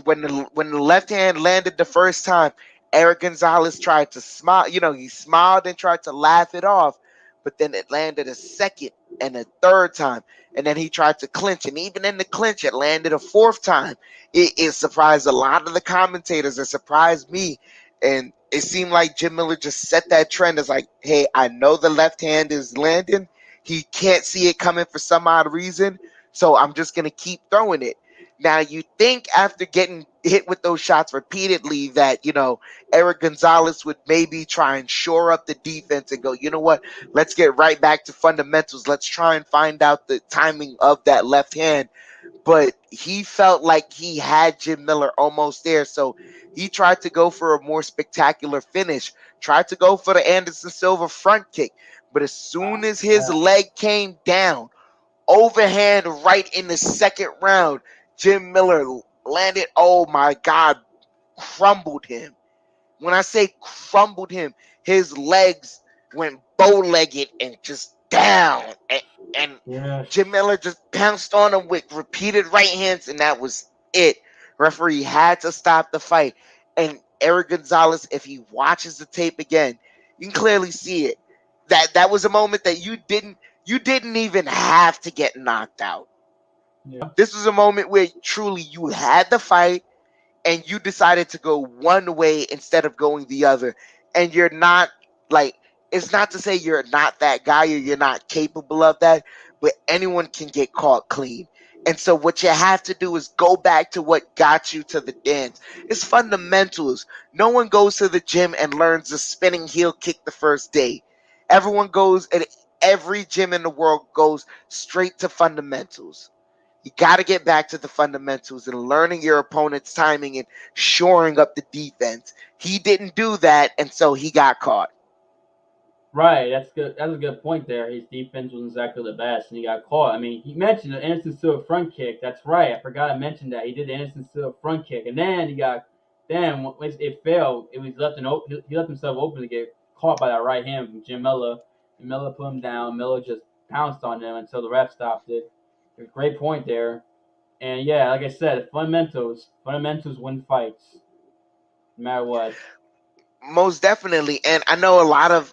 when the left hand landed the first time, Eric Gonzalez tried to smile. He smiled and tried to laugh it off, but then it landed a second and a third time, and then he tried to clinch, and even in the clinch, it landed a fourth time. It surprised a lot of the commentators. It surprised me, and it seemed like Jim Miller just set that trend as like, hey, I know the left hand is landing. He can't see it coming for some odd reason, so I'm just gonna keep throwing it. Now, you think after getting hit with those shots repeatedly that, Eric Gonzalez would maybe try and shore up the defense and go, you know what, let's get right back to fundamentals. Let's try and find out the timing of that left hand. But he felt like he had Jim Miller almost there. So he tried to go for a more spectacular finish, tried to go for the Anderson Silva front kick. But as soon as his leg came down, overhand right in the second round, Jim Miller landed, oh my God, crumbled him. When I say crumbled him, his legs went bow-legged and just down. And Jim Miller just pounced on him with repeated right hands, and that was it. Referee had to stop the fight. And Eric Gonzalez, if he watches the tape again, you can clearly see it. That was a moment that you didn't even have to get knocked out. Yeah. This was a moment where truly you had the fight and you decided to go one way instead of going the other. And you're not it's not to say you're not that guy or you're not capable of that, but anyone can get caught clean. And so what you have to do is go back to what got you to the dance. It's fundamentals. No one goes to the gym and learns the spinning heel kick the first day. Every gym in the world goes straight to fundamentals. You got to get back to the fundamentals and learning your opponent's timing and shoring up the defense. He didn't do that, and so he got caught. Right, that's good. That's a good point there. His defense wasn't exactly the best, and he got caught. I mean, he mentioned the Anderson Silva front kick. That's right. I forgot to mention that he did the Anderson Silva front kick, and then when it failed, he left himself open to get caught by that right hand from Jim Miller. And Miller put him down. Miller just pounced on him until the ref stopped it. It was a great point there. And yeah, like I said, fundamentals win fights, no matter what. Most definitely. And I know a lot of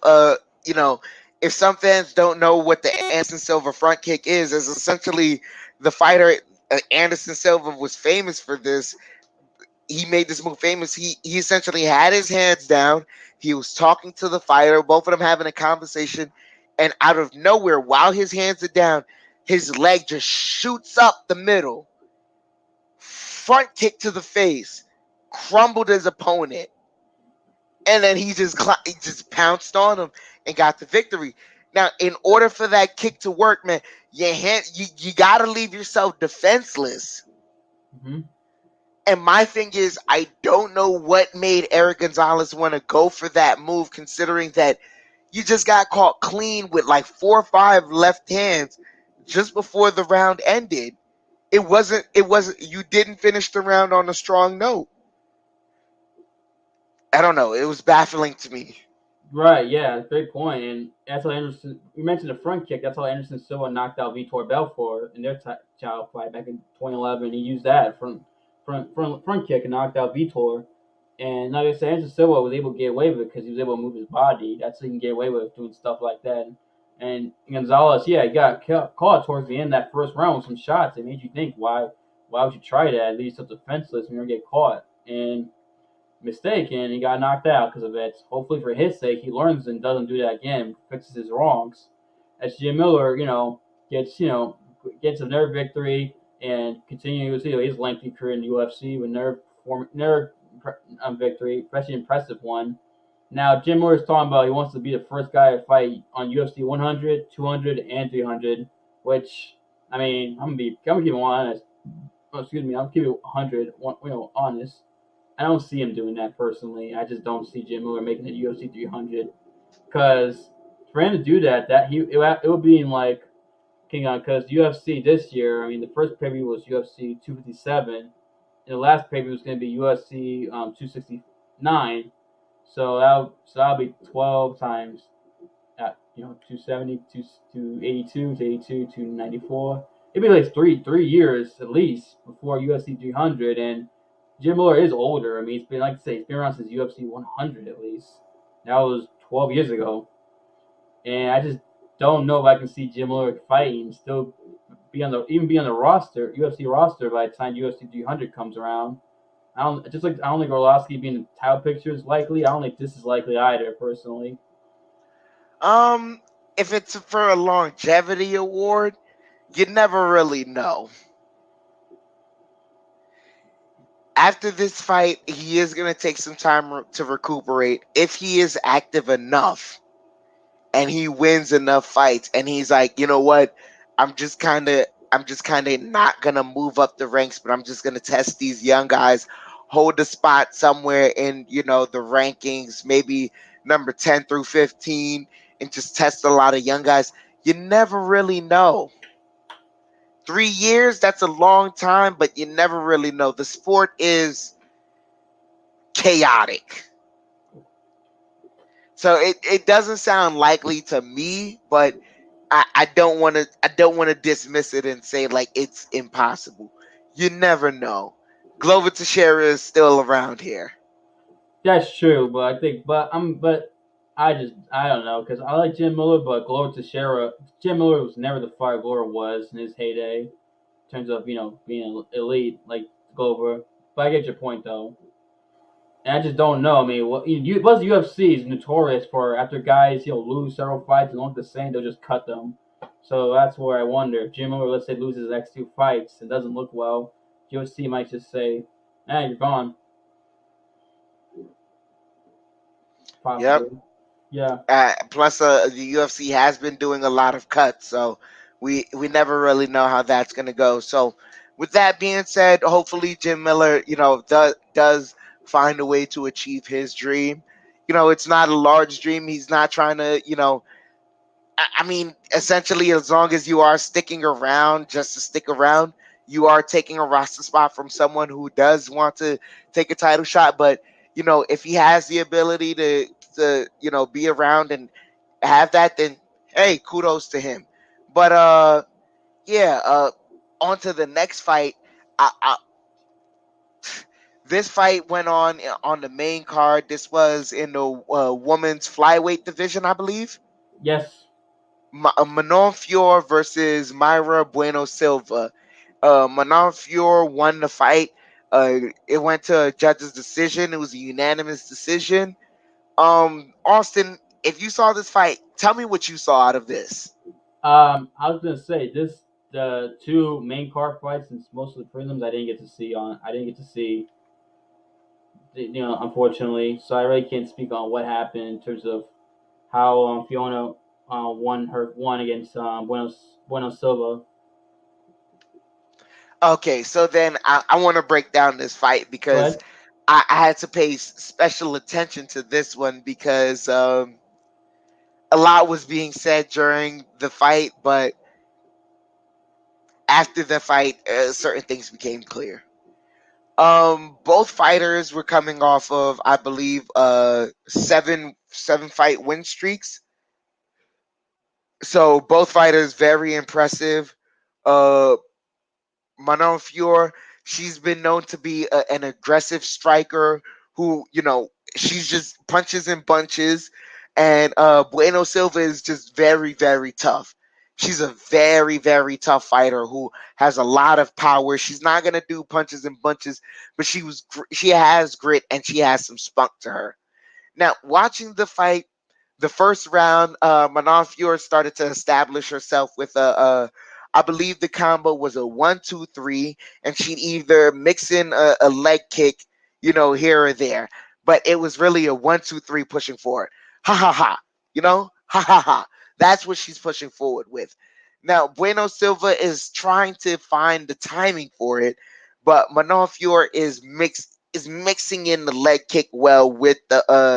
if some fans don't know what the Anderson Silva front kick is essentially the fighter Anderson Silva was famous for this. He made this move famous. He essentially had his hands down. He was talking to the fighter, both of them having a conversation, and out of nowhere, while his hands are down, his leg just shoots up the middle. Front kick to the face, crumbled his opponent, and then he just pounced on him and got the victory. Now, in order for that kick to work, man, you got to leave yourself defenseless. Mm-hmm. And my thing is, I don't know what made Eric Gonzalez want to go for that move, considering that you just got caught clean with like 4 or 5 left hands just before the round ended. You didn't finish the round on a strong note. I don't know. It was baffling to me. Right, yeah, great point. And that's how Anderson. We mentioned the front kick. That's how Anderson Silva knocked out Vitor Belfort in their child fight back in 2011. He used that front kick and knocked out Vitor. And like I said, Anderson Silva was able to get away with it because he was able to move his body. That's how he can get away with doing stuff like that. And Gonzalez, yeah, he got caught towards the end of that first round with some shots. It made you think, why would you try that? At least so defenseless when you're gonna get caught. And mistake, and he got knocked out because of it. Hopefully, for his sake, he learns and doesn't do that again, fixes his wrongs. As Jim Miller, gets another victory and continues his lengthy career in the UFC with another victory, especially impressive one. Now, Jim Miller is talking about he wants to be the first guy to fight on UFC 100, 200, and 300. Which, I mean, I'm gonna keep it honest. Oh, excuse me, I'm keeping it 100. Honest. I don't see him doing that personally. I just don't see Jim Miller making it UFC 300 because for him to do that, it would be in like King on because UFC this year. I mean, the first pay-per-view was UFC 257, and the last pay-per-view was going to be UFC 269. So that'll be 12 times at 270, 282, 282, 294. It'd be like three years at least before UFC 300 and. Jim Miller is older. I mean, he's been, like I say, he's been around since UFC 100 at least. That was 12 years ago, and I just don't know if I can see Jim Miller fighting still be on the roster, UFC roster by the time UFC 300 comes around. I don't think Orlovsky being in the title picture is likely. I don't think this is likely either, personally. Um, if it's for a longevity award, you never really know. After this fight, he is going to take some time to recuperate. If he is active enough and he wins enough fights, and he's like, you know what, I'm just kind of not going to move up the ranks, but I'm just going to test these young guys, hold the spot somewhere in, the rankings, maybe number 10 through 15, and just test a lot of young guys. You never really know. 3 years, that's a long time, but you never really know. The sport is chaotic. So it doesn't sound likely to me, but I don't want to dismiss it and say like it's impossible. You never know. Glover Teixeira is still around here. That's true, but I don't know because I like Jim Miller, but Glover Teixeira, Jim Miller was never the fighter Glover was in his heyday in terms of being elite like Glover. But I get your point though. And I just don't know. I mean, plus the UFC is notorious for after guys lose several fights and don't look the same, they'll just cut them. So that's where I wonder if Jim Miller, let's say, loses his next 2 fights and doesn't look well, UFC might just say, you're gone." Yep. Possibly. Yeah. Plus, the UFC has been doing a lot of cuts, so we never really know how that's going to go. So, with that being said, hopefully Jim Miller, does find a way to achieve his dream. It's not a large dream. He's not trying to, I mean, essentially, as long as you are sticking around just to stick around, you are taking a roster spot from someone who does want to take a title shot. But if he has the ability to be around and have that, then hey, kudos to him. But yeah, on to the next fight. I This fight went on the main card. This was in the women's flyweight division, I believe. Yes. Manon Fior versus Myra Bueno Silva. Manon Fior won the fight. It went to a judge's decision. It was a unanimous decision. Austin, if you saw this fight, tell me what you saw out of this. I was gonna say the two main card fights and most of the prelims I didn't get to see on. I didn't get to see, unfortunately. So I really can't speak on what happened in terms of how Fiona won against Bueno Silva. Okay, so then I want to break down this fight Go because ahead. I had to pay special attention to this one because a lot was being said during the fight, but after the fight, certain things became clear. Both fighters were coming off of, I believe, seven fight win streaks. So both fighters very impressive. Uh, Manon Fior, she's been known to be an aggressive striker who, she's just punches and bunches. And Bueno Silva is just very, very tough. She's a very, very tough fighter who has a lot of power. She's not gonna do punches and bunches, but she has grit and she has some spunk to her. Now, watching the fight, the first round, Manon Fior started to establish herself with I believe the combo was a 1, 2, 3, and she'd either mix in a leg kick, here or there. But it was really a 1, 2, 3 pushing forward. Ha ha ha. Ha ha ha. That's what she's pushing forward with. Now, Bueno Silva is trying to find the timing for it, but Manon Fior is mixing in the leg kick well with the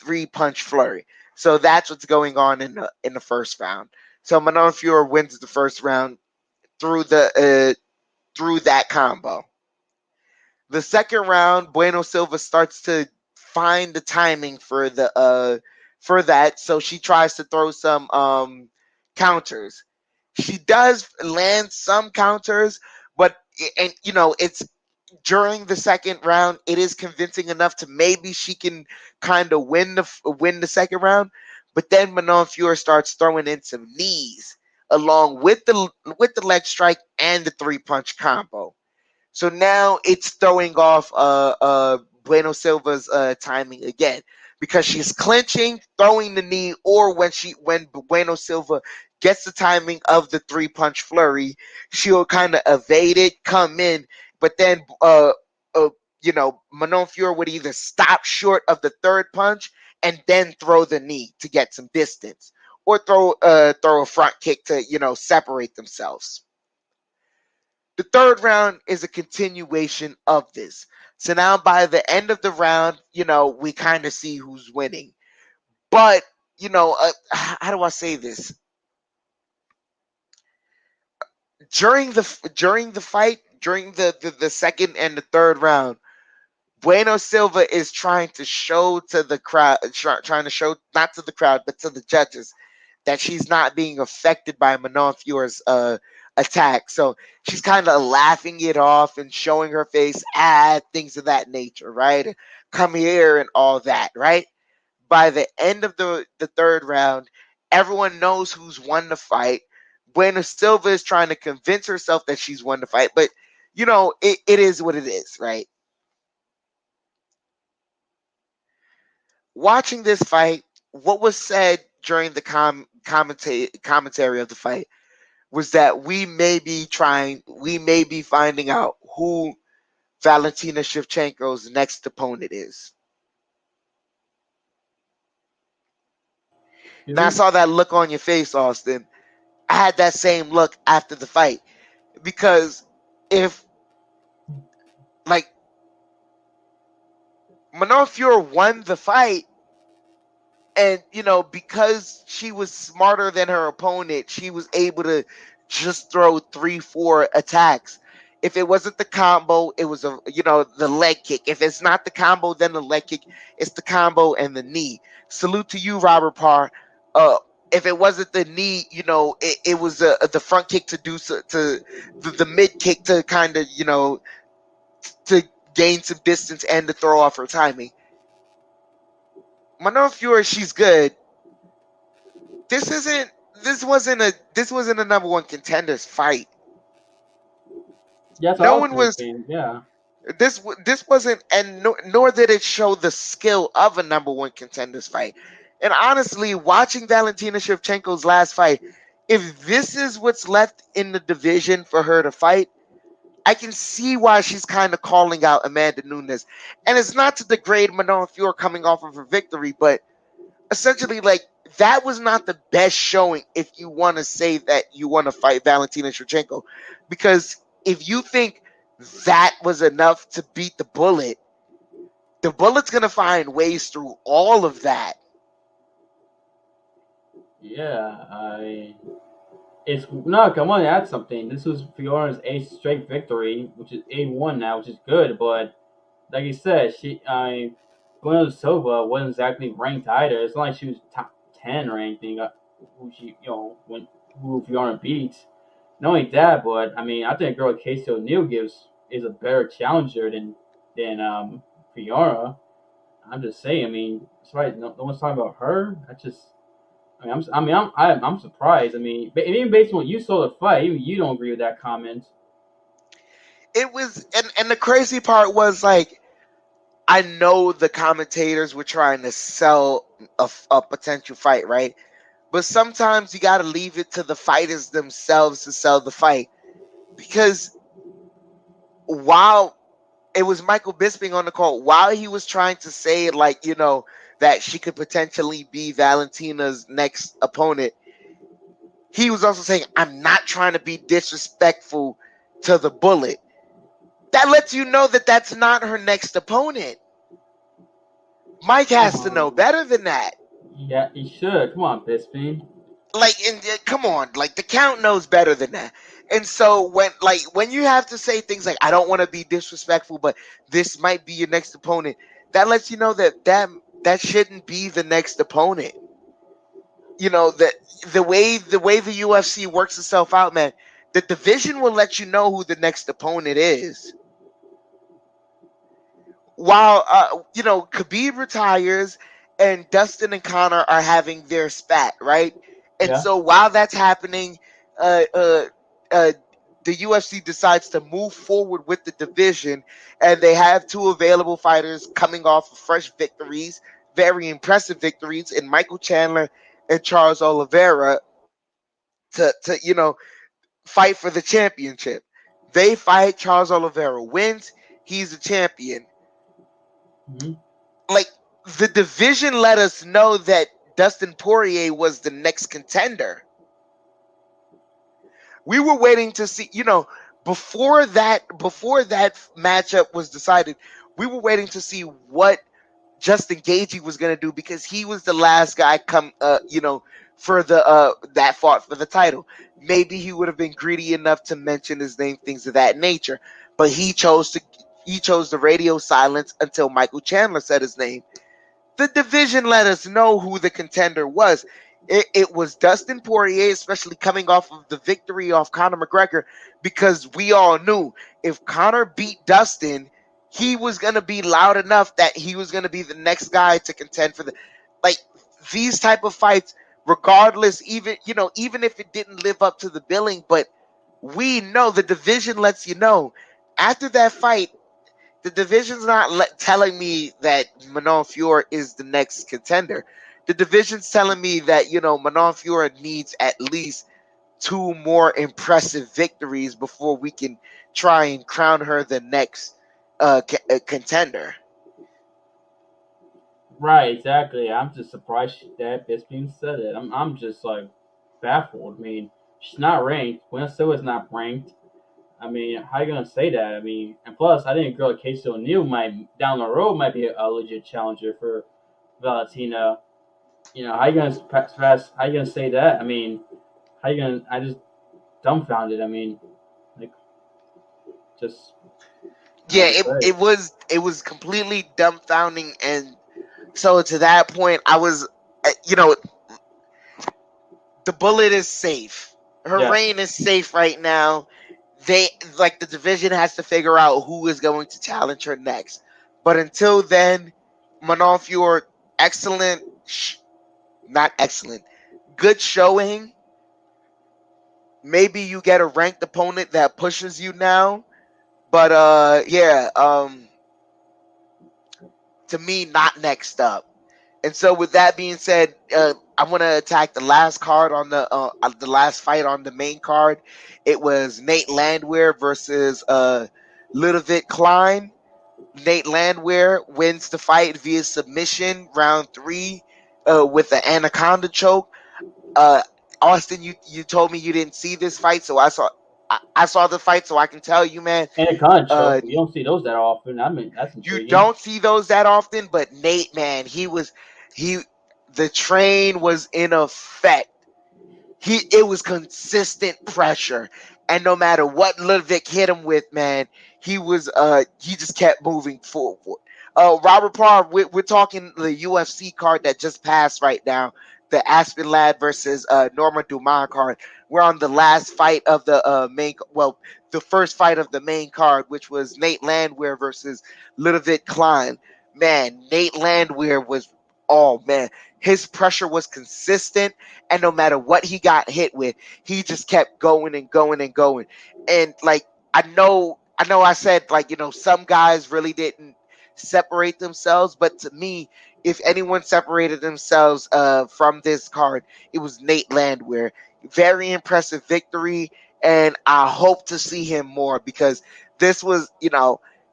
3 punch flurry. So that's what's going on in the first round. So Manon Fior wins the first round through that combo. The second round, Bueno Silva starts to find the timing for that. So she tries to throw some counters. She does land some counters, but and it's during the second round, it is convincing enough to maybe she can kind of win the second round. But then Manon Fiore starts throwing in some knees along with the leg strike and the 3-punch combo. So now it's throwing off Bueno Silva's timing again, because she's clinching, throwing the knee, or when Bueno Silva gets the timing of the 3-punch flurry, she'll kind of evade it, come in, but then Manon Fiore would either stop short of the third punch and then throw the knee to get some distance, or throw a front kick to separate themselves. The third round is a continuation of this. So now by the end of the round, we kind of see who's winning. But, how do I say this? During the fight, during the second and the third round, Bueno Silva is trying to show to the crowd, trying to show not to the crowd, but to the judges, that she's not being affected by Manon Fiore's attack. So she's kind of laughing it off and showing her face, things of that nature, right? Come here and all that, right? By the end of the third round, everyone knows who's won the fight. Bueno Silva is trying to convince herself that she's won the fight, but it is what it is, right? Watching this fight, what was said during the commentary of the fight was that we may be finding out who Valentina Shevchenko's next opponent is. And I saw that look on your face, Austin. I had that same look after the fight, because if Manon Fiore won the fight, and because she was smarter than her opponent, she was able to just throw 3-4 attacks. If it wasn't the combo, it was the leg kick. If it's not the combo, then the leg kick. It's the combo and the knee. Salute to you, Robert Parr. If it wasn't the knee, it was the front kick to do to the mid kick to kind of to gain some distance and to throw off her timing. Manon Fiore, she's good. This wasn't a number one contenders fight. Yeah, No one was. Yeah. This wasn't, and nor did it show the skill of a number one contenders fight. And honestly, watching Valentina Shevchenko's last fight, if this is what's left in the division for her to fight, I can see why she's kind of calling out Amanda Nunes. And it's not to degrade Manon Fiore coming off of her victory, but essentially, that was not the best showing if you want to say that you want to fight Valentina Shevchenko. Because if you think that was enough to beat the Bullet's going to find ways through all of that. Yeah, it's no. I want to add something. This was Fiore's 8th straight victory, which is 8-1 now, which is good. But like you said, Bueno Silva wasn't exactly ranked either. It's not like she was top 10 or anything. Who Fiora beats. Not only that, but I think a girl like Casey O'Neill is a better challenger than Fiora. I'm just saying. That's right. No one's talking about her. I'm surprised. Even based on what you saw the fight, even you don't agree with that comment. It was, and the crazy part was, I know the commentators were trying to sell a potential fight, right? But sometimes you got to leave it to the fighters themselves to sell the fight. Because while it was Michael Bisping on the call, while he was trying to say that she could potentially be Valentina's next opponent, he was also saying, I'm not trying to be disrespectful to the Bullet. That lets you know that that's not her next opponent. Mike has to know better than that. Yeah, he should. Come on, Bisping. Come on, the count knows better than that. And so when you have to say things like, I don't want to be disrespectful, but this might be your next opponent, that lets you know that shouldn't be the next opponent. That the way the UFC works itself out, man, the division will let you know who the next opponent is. while Khabib retires and Dustin and Conor are having their spat, right? And Yeah. so while that's happening, uh, uh, uh, the UFC decides to move forward with the division, and they have two available fighters coming off of fresh victories, very impressive victories, in Michael Chandler and Charles Oliveira to fight for the championship. They fight. Charles Oliveira wins. He's a champion. Hmm. Like, the division let us know that Dustin Poirier was the next contender. We were waiting to see, before that matchup was decided, we were waiting to see what Justin Gaethje was going to do, because he was the last guy for the that fought for the title. Maybe he would have been greedy enough to mention his name, things of that nature, but he chose the radio silence until Michael Chandler said his name. The division let us know who the contender was. It was Dustin Poirier, especially coming off of the victory off Conor McGregor, because we all knew if Conor beat Dustin, he was going to be loud enough that he was going to be the next guy to contend for like, these type of fights, regardless, even if it didn't live up to the billing, but we know the division lets you know after that fight. The division's not telling me that Manon Fior is the next contender. The division's telling me that Manon Fior needs at least two more impressive victories before we can try and crown her the next contender. Right, exactly. I'm just surprised that Bisping said it. I'm just like baffled. I mean, she's not ranked. Venezuela's not ranked. I mean, how you gonna say that? I mean, and plus, I think a girl like Casey O'Neill might down the road might be a legit challenger for Valentina. How you gonna How you gonna say that? I mean, how you gonna? I just dumbfounded. I mean, like, just Yeah, hard to say. it was completely dumbfounding, and so to that point, I was, you know, the bullet is safe. Her Yeah. reign is safe right now. They the division has to figure out who is going to challenge her next. But until then, Manon Fior, excellent, not excellent, good showing. Maybe you get a ranked opponent that pushes you now, but yeah, to me, not next up. And so, with that being said, I want to attack the last card on the last fight on the main card. It was Nate Landwehr versus Ludovic Klein. Nate Landwehr wins the fight via submission, round 3, with the anaconda choke. Uh, Austin, you told me you didn't see this fight, so I saw the fight, so I can tell you, man. And a con Uh, choke. You don't see those that often. I mean, that's you intriguing. don't see those that often, but Nate, man, he the train was in effect. It was consistent pressure, and no matter what Ludwig hit him with, man, he just kept moving forward. Robert Parr, we're talking the UFC card that just passed right now, the Aspen Ladd versus Norma Dumont card. We're on the last fight of the the first fight of the main card, which was Nate Landwehr versus Ludovic Klein. Man, Nate Landwehr was, oh man, his pressure was consistent, and no matter what he got hit with, he just kept going and going and going. And like, I said, like, some guys really didn't separate themselves, but to me, if anyone separated themselves from this card, it was Nate Landwehr. Very impressive victory, and I hope to see him more, because this was,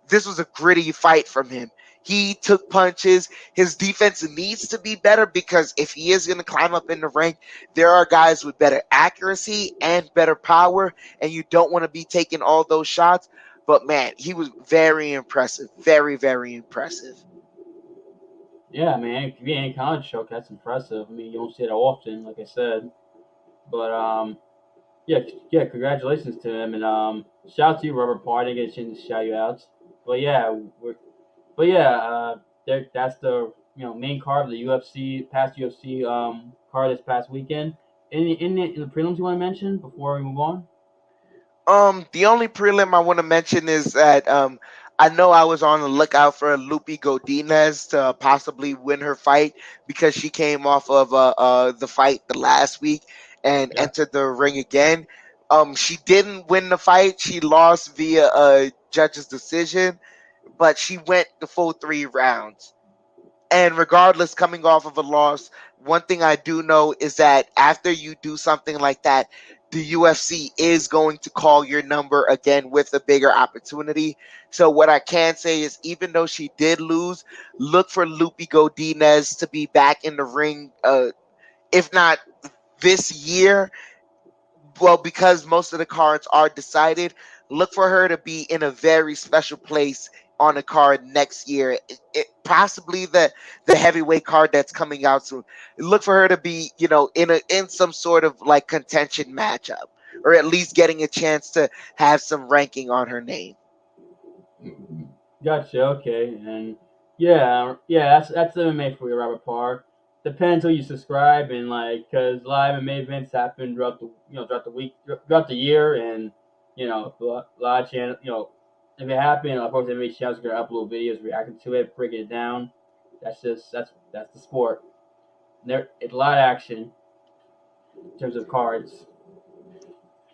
this was a gritty fight from him. He took punches. His defense needs to be better, because if he is going to climb up in the rank, there are guys with better accuracy and better power, and you don't want to be taking all those shots. But man, he was very impressive. Very, very impressive. Yeah, man. If you ain't con choke, that's impressive. I mean, you don't see it often, like I said. But yeah, yeah. Congratulations to him, and shout out to you, Robert Parr. I didn't get a chance to shout you out. But yeah, but yeah, that's the main card of the UFC past UFC card this past weekend. In the prelims you want to mention before we move on? The only prelim I want to mention is that I know I was on the lookout for Lupi Godinez to possibly win her fight because she came off of the fight the last week and Yeah. entered the ring again. She didn't win the fight. She lost via a judge's decision, but she went the full 3 rounds. And regardless, coming off of a loss, one thing I do know is that after you do something like that, the UFC is going to call your number again with a bigger opportunity. So what I can say is, even though she did lose, look for Lupi Godinez to be back in the ring. If not this year, well, because most of the cards are decided, look for her to be in a very special place on a card next year. Possibly the heavyweight card that's coming out soon. Look for her to be, in some sort of like contention matchup, or at least getting a chance to have some ranking on her name. Gotcha. Okay, and yeah, that's MMA for you, Robert Parr. Depends who you subscribe and like, cause live MMA events happen throughout the week, throughout the year, and a lot of channel, if it happened, of course, MMA channels are gonna upload videos reacting to it, breaking it down. That's the sport. It's a lot of action in terms of cards.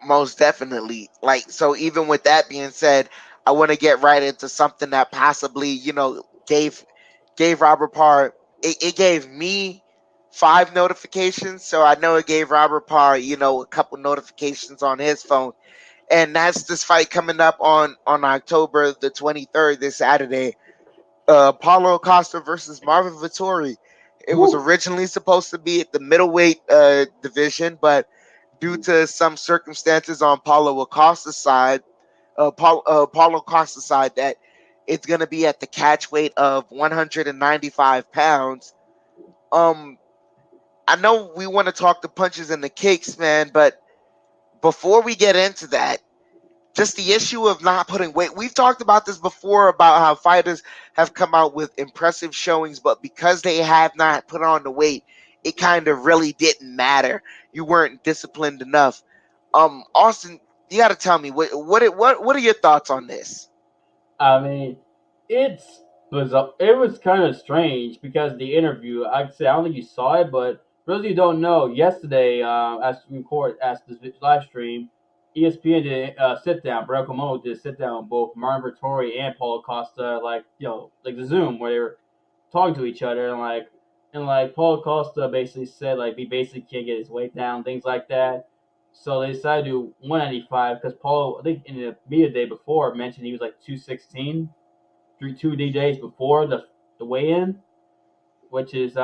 Most definitely. Like, so even with that being said, I want to get right into something that possibly, gave Robert Parr, it gave me 5 notifications. So I know it gave Robert Parr, a couple notifications on his phone. And that's this fight coming up on October the 23rd, this Saturday. Paulo Costa versus Marvin Vettori. It was Woo! originally supposed to be at the middleweight division, but due to some circumstances on Paulo Costa's side, Paulo Costa's side, that it's going to be at the catch weight of 195 pounds. Um, I know we want to talk the punches and the kicks, man, but before we get into that, just the issue of not putting weight. We've talked about this before about how fighters have come out with impressive showings, but because they have not put on the weight, it kind of really didn't matter. You weren't disciplined enough. Austin, you got to tell me what are your thoughts on this? I mean, it's bizarre. It was kind of strange because the interview. I'd say I don't think you saw it, but for those of you who don't know, yesterday, as this live stream, ESPN did sit down. Barack Obama did sit down with both Marvin Vettori and Paulo Costa, like like the Zoom where they were talking to each other, and Paulo Costa basically said like he basically can't get his weight down, things like that. So they decided to do 195 because Paul, I think in the media day before, mentioned he was like 216, 2 days before the weigh in, which is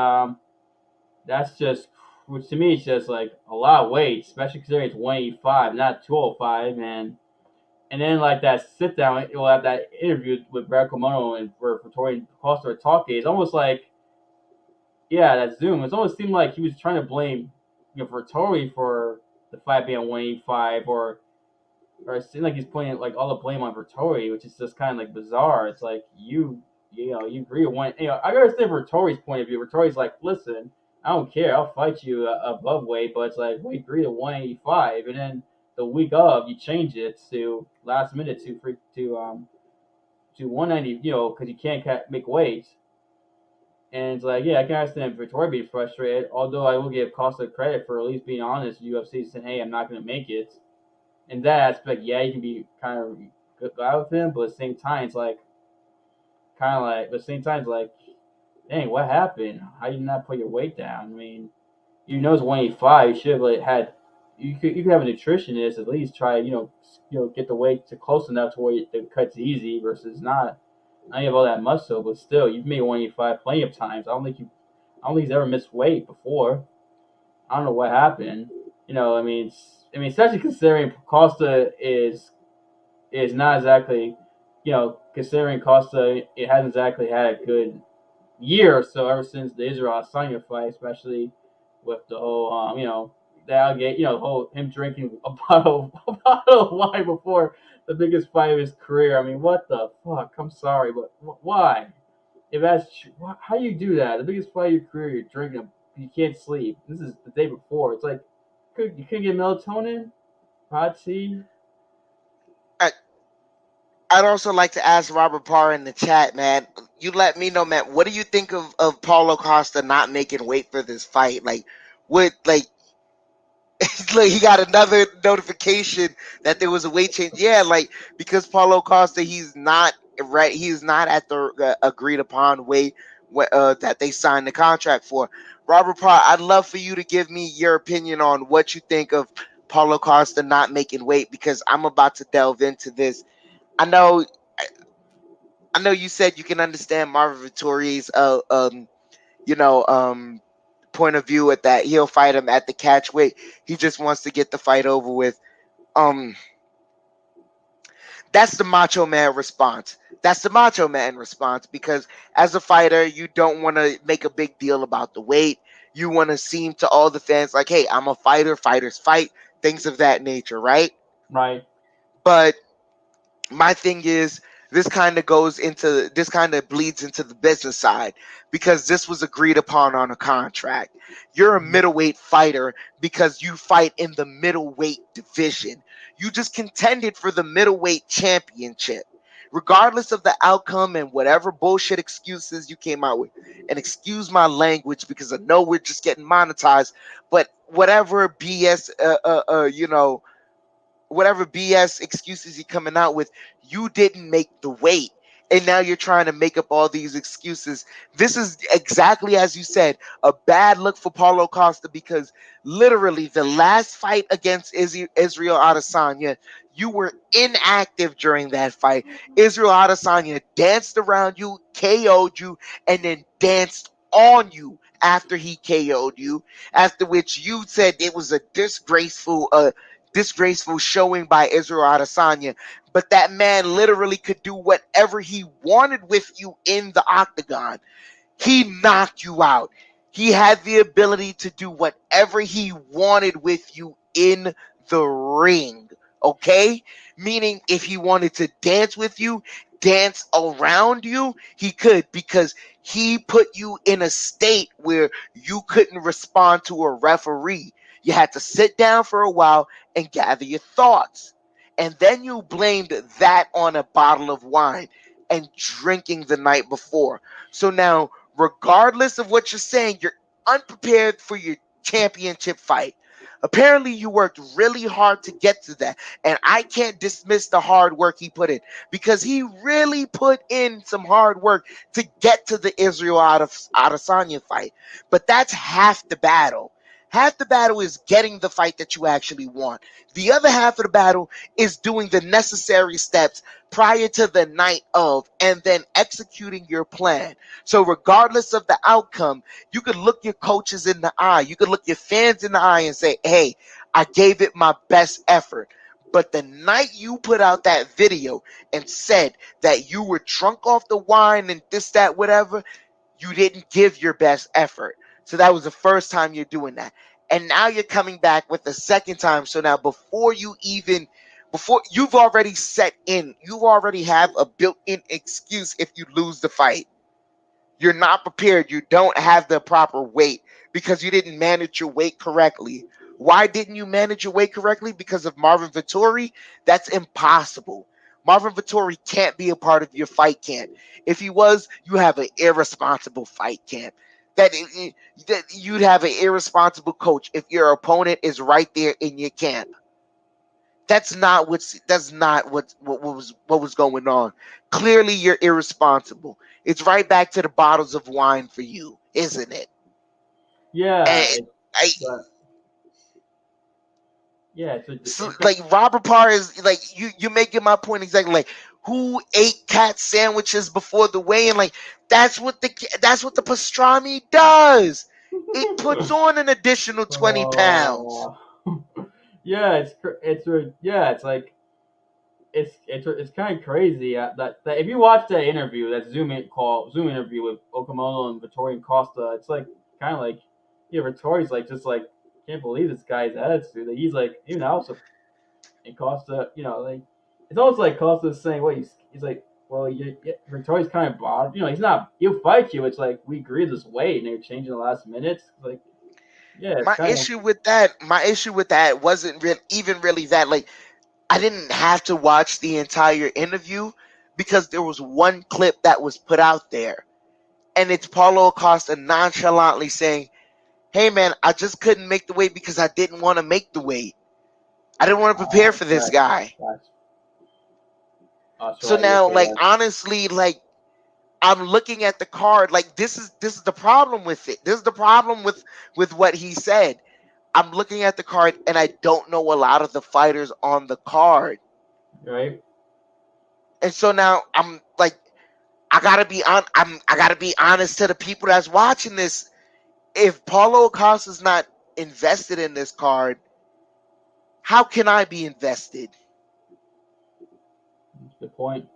that's just which to me is just like a lot of weight, especially considering it's 185, not 205, and then like that sit down, well, at that interview with Brad Komono and for Tori Costa are talking, it's almost like that Zoom. It almost seemed like he was trying to blame for Tori for the fight being 185 or it seemed like he's putting like all the blame on Vittori, which is just kind of like bizarre. It's like you agree with one. I understand Vittori's point of view. Vittori's like, listen, I don't care, I'll fight you above weight, but it's like we agree to 185, and then the week of you change it to last minute to 190, because you can't make weight. And it's like, yeah, I can understand Vittori being frustrated. Although I will give Costa credit for at least being honest. UFC saying, hey, I'm not going to make it in that aspect, yeah, you can be kind of good guy with him, but at the same time, it's like but at the same time, it's like, dang, what happened? How you not put your weight down? I mean, it's 185. You should have like, had. You could have a nutritionist at least try get the weight to close enough to where the cut's easy versus not. I have all that muscle, but still, you've made 185 plenty of times. I don't think he's ever missed weight before. I don't know what happened. Especially considering Costa is not exactly, considering Costa, it hasn't exactly had a good year or so ever since the Israel Adesanya fight, especially with the whole, the allegation, whole him drinking a bottle of wine before the biggest fight of his career. I mean, what the fuck? I'm sorry, but why? If that's how you do that, the biggest fight of your career, you're drinking, you can't sleep. This is the day before. It's like, you couldn't get melatonin, hot tea. I, I'd also like to ask Robert Parr in the chat, man. You let me know, man. What do you think of Paulo Costa not making weight for this fight? Like, what, like, like he got another notification that there was a weight change. Yeah, like because Paulo Costa, he's not right. He's not at the agreed upon weight that they signed the contract for. Robert Parr, I'd love for you to give me your opinion on what you think of Paulo Costa not making weight because I'm about to delve into this. I know, I know you said you can understand Marvin Vettori's you know, point of view at that he'll fight him at the catch weight. He just wants to get the fight over with. Um, that's the macho man response. That's the macho man response because as a fighter, you don't want to make a big deal about the weight. You want to seem to all the fans like, hey, I'm a fighter, fighters fight, things of that nature, right? Right. But my thing is this kind of bleeds into the business side because this was agreed upon on a contract. You're a middleweight fighter because you fight in the middleweight division. You just contended for the middleweight championship. Regardless of the outcome and whatever bullshit excuses you came out with, and excuse my language because I know we're just getting monetized, but whatever BS, whatever BS excuses you're coming out with, you didn't make the weight. And now you're trying to make up all these excuses. This is exactly as you said, a bad look for Paulo Costa because literally the last fight against Israel Adesanya, you were inactive during that fight. Israel Adesanya danced around you, KO'd you, and then danced on you after he KO'd you. After which you said it was a disgraceful showing by Israel Adesanya, but that man literally could do whatever he wanted with you in the octagon. He knocked you out. He had the ability to do whatever he wanted with you in the ring. Okay? Meaning, if he wanted to dance with you, dance around you, he could because he put you in a state where you couldn't respond to a referee. You had to sit down for a while and gather your thoughts. And then you blamed that on a bottle of wine and drinking the night before. So now, regardless of what you're saying, you're unprepared for your championship fight. Apparently, you worked really hard to get to that. And I can't dismiss the hard work he put in because he really put in some hard work to get to the Israel Adesanya fight. But that's half the battle. Half the battle is getting the fight that you actually want. The other half of the battle is doing the necessary steps prior to the night of and then executing your plan. So regardless of the outcome, you could look your coaches in the eye. You could look your fans in the eye and say, hey, I gave it my best effort. But the night you put out that video and said that you were drunk off the wine and this, that, whatever, you didn't give your best effort. So that was the first time you're doing that. And now you're coming back with the second time. So now before you've already set in, you already have a built-in excuse if you lose the fight. You're not prepared. You don't have the proper weight because you didn't manage your weight correctly. Why didn't you manage your weight correctly? Because of Marvin Vettori? That's impossible. Marvin Vettori can't be a part of your fight camp. If he was, you have an irresponsible fight camp. That you'd have an irresponsible coach if your opponent is right there in your camp. That's not what was going on. Clearly, you're irresponsible. It's right back to the bottles of wine for you, isn't it? Yeah. And I, But yeah. so, like Robert Parr is like you're making my point exactly. Like who ate cat sandwiches before the weigh-in? Like that's what the pastrami does. It puts on an additional 20 pounds. Oh. Yeah. It's like it's kind of crazy that if you watch that interview, that Zoom interview with Okamoto and Vittori and Costa, it's like kind of like Vittori's like just like can't believe this guy's attitude. Like, he's like even also and Costa, like it's almost like Costa's saying, "Well, he's like, well, Vittori's kind of bothered. He's not. He'll fight you. It's like we agreed this weight, and they're changing the last minutes. Like, yeah, it's My kind of issue with that wasn't even really that. Like I didn't have to watch the entire interview because there was one clip that was put out there, and it's Paulo Costa nonchalantly saying, "Hey man, I just couldn't make the weight because I didn't want to make the weight. I didn't want to prepare for this guy." That's So right. You now, say like that. honestly, like I'm looking at the card, like this is the problem with it. This is the problem with what he said. I'm looking at the card and I don't know a lot of the fighters on the card. Right. And so now I'm like, I gotta be honest to the people that's watching this. If Paulo Costa's not invested in this card, how can I be invested? That's a good point.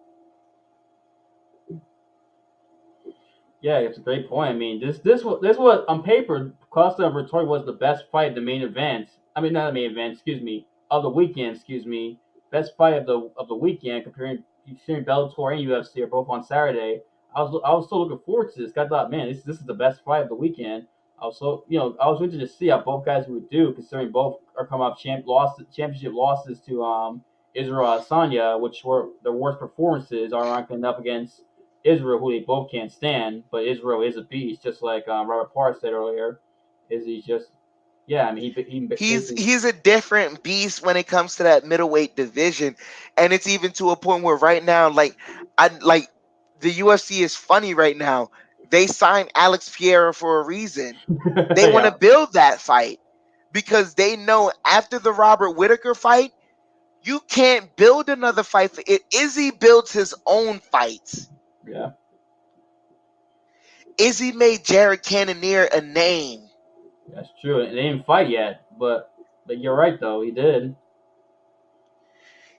Yeah, it's a great point. I mean, this was on paper. Costa and Vettori was the best fight in the main event. I mean, not the main event. Excuse me, of the weekend. Excuse me, best fight of the weekend. Considering Bellator and UFC are both on Saturday. I was still looking forward to this. I thought, man, this is the best fight of the weekend. I was so I was interested to see how both guys would do, considering both are coming off championship losses to Israel Adesanya, which were the worst performances, are ranking up against Israel, who they both can't stand, but Israel is a beast, just like Robert Parr said earlier. Is he's just, yeah, I mean, he basically, He's a different beast when it comes to that middleweight division, and it's even to a point where right now, like the UFC is funny right now. They signed Alex Pereira for a reason. They want to yeah, build that fight because they know after the Robert Whitaker fight, you can't build another fight for it. Izzy builds his own fights. yeah, Izzy made Jared Cannonier a name. that's true. They didn't fight yet, but you're right though, he did.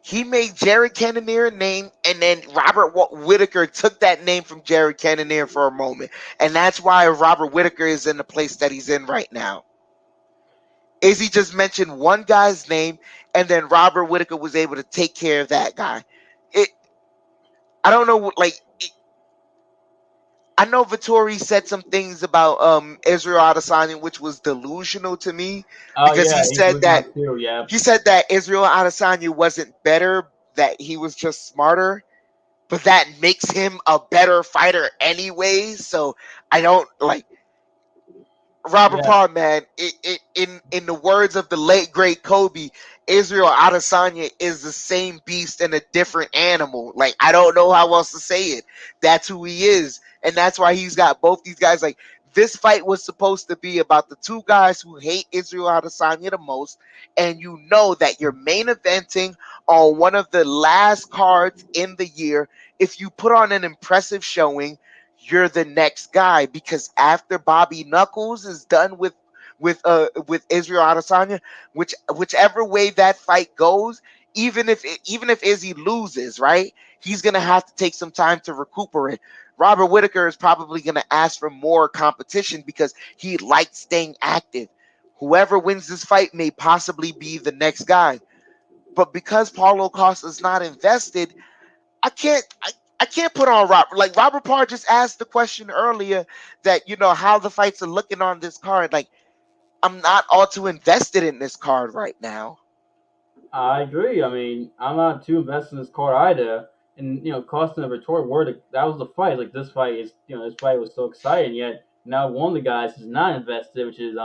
He made Jared Cannonier a name, and then Robert Whitaker took that name from Jared Cannonier for a moment. And that's why Robert Whitaker is in the place that he's in right now. Izzy just mentioned one guy's name, and then Robert Whitaker was able to take care of that guy. It, I don't know, I know Vettori said some things about Israel Adesanya, which was delusional to me Oh because yeah, he's losing out too. Yeah, he said that Israel Adesanya wasn't better, that he was just smarter, but that makes him a better fighter anyway. So I don't like Robert yeah, Parr, man. In the words of the late great Kobe, Israel Adesanya is the same beast and a different animal. Like I don't know how else to say it. That's who he is, and that's why he's got both these guys. Like this fight was supposed to be about the two guys who hate Israel Adesanya the most, and you know that you're main eventing on one of the last cards in the year. If you put on an impressive showing, you're the next guy, because after Bobby Knuckles is done with Israel Adesanya, whichever way that fight goes, even if Izzy loses, right, he's gonna have to take some time to recuperate. Robert Whitaker is probably gonna ask for more competition because he likes staying active. Whoever wins this fight may possibly be the next guy, but because Paulo Costa is not invested, I can't. I can't put on Robert. Like Robert Parr just asked the question earlier that how the fights are looking on this card. Like I'm not all too invested in this card right now. I agree. I mean, I'm not too invested in this card either. And Costa and Vettori that was the fight. Like this fight is, this fight was so exciting. Yet now one of the guys is not invested, which is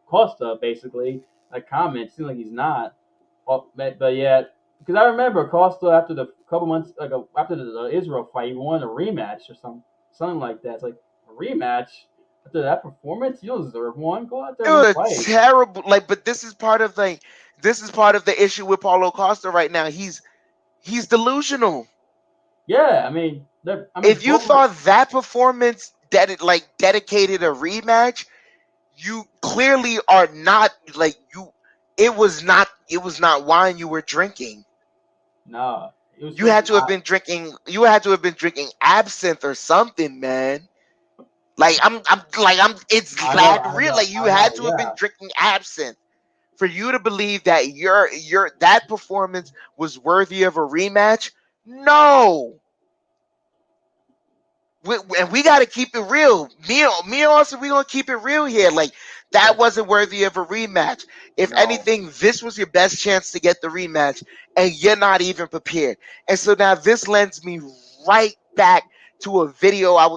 Costa. Basically, that comment it seems like he's not. But yet, because I remember Costa after the couple months, after the Israel fight, he wanted a rematch or something like that. It's like a rematch after that performance. You don't deserve one. Go out there It and was a fight. terrible. But this is part of the issue with Paulo Costa right now. He's delusional. Yeah, I mean, If you both. thought that performance dedicated a rematch, you clearly are not like you. It was not wine you were drinking. No, it was You had freaking. to have been drinking. You had to have been drinking absinthe or something, man. It's glad real. Like you I know. had to have been Yeah, drinking absinthe for you to believe that your that performance was worthy of a rematch. No, and we got to keep it real. Me and Austin, we gonna keep it real here. Like That wasn't worthy of a rematch. If No. anything, this was your best chance to get the rematch, and you're not even prepared. And so now this lends me right back to a video. I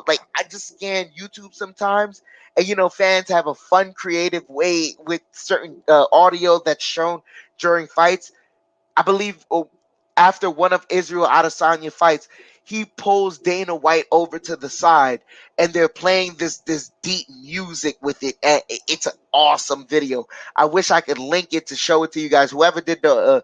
just scan YouTube sometimes, and fans have a fun, creative way with certain audio that's shown during fights. I believe after one of Israel Adesanya fights, he pulls Dana White over to the side, and they're playing this deep music with it. And it's an awesome video. I wish I could link it to show it to you guys. Whoever did the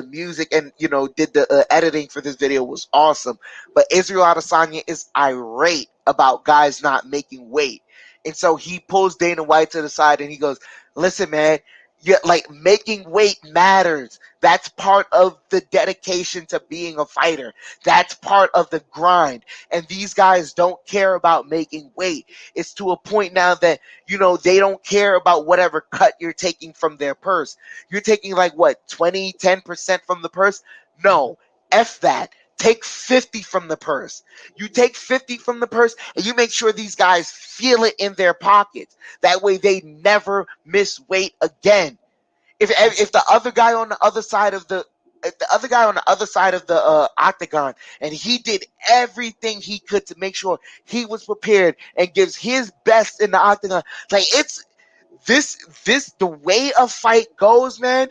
music and did the editing for this video was awesome. But Israel Adesanya is irate about guys not making weight, and so he pulls Dana White to the side and he goes, "Listen, man. Making weight matters. That's part of the dedication to being a fighter. That's part of the grind. And these guys don't care about making weight. It's to a point now that, they don't care about whatever cut you're taking from their purse. You're taking 10% from the purse? No, F that. Take 50 from the purse. You take 50 from the purse and you make sure these guys feel it in their pockets. That way they never miss weight again. If the other guy on the other side of the octagon, and he did everything he could to make sure he was prepared and gives his best in the octagon, it's this the way a fight goes, man.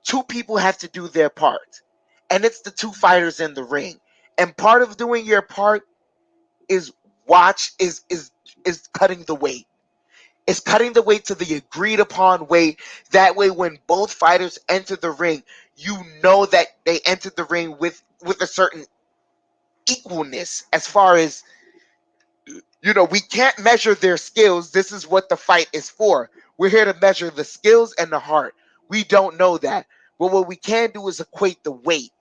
Two people have to do their part, and it's the two fighters in the ring. And part of doing your part is cutting the weight. It's cutting the weight to the agreed upon weight. That way, when both fighters enter the ring, you know that they entered the ring with a certain equalness. As far as, we can't measure their skills. This is what the fight is for. We're here to measure the skills and the heart. We don't know that. But what we can do is equate the weight.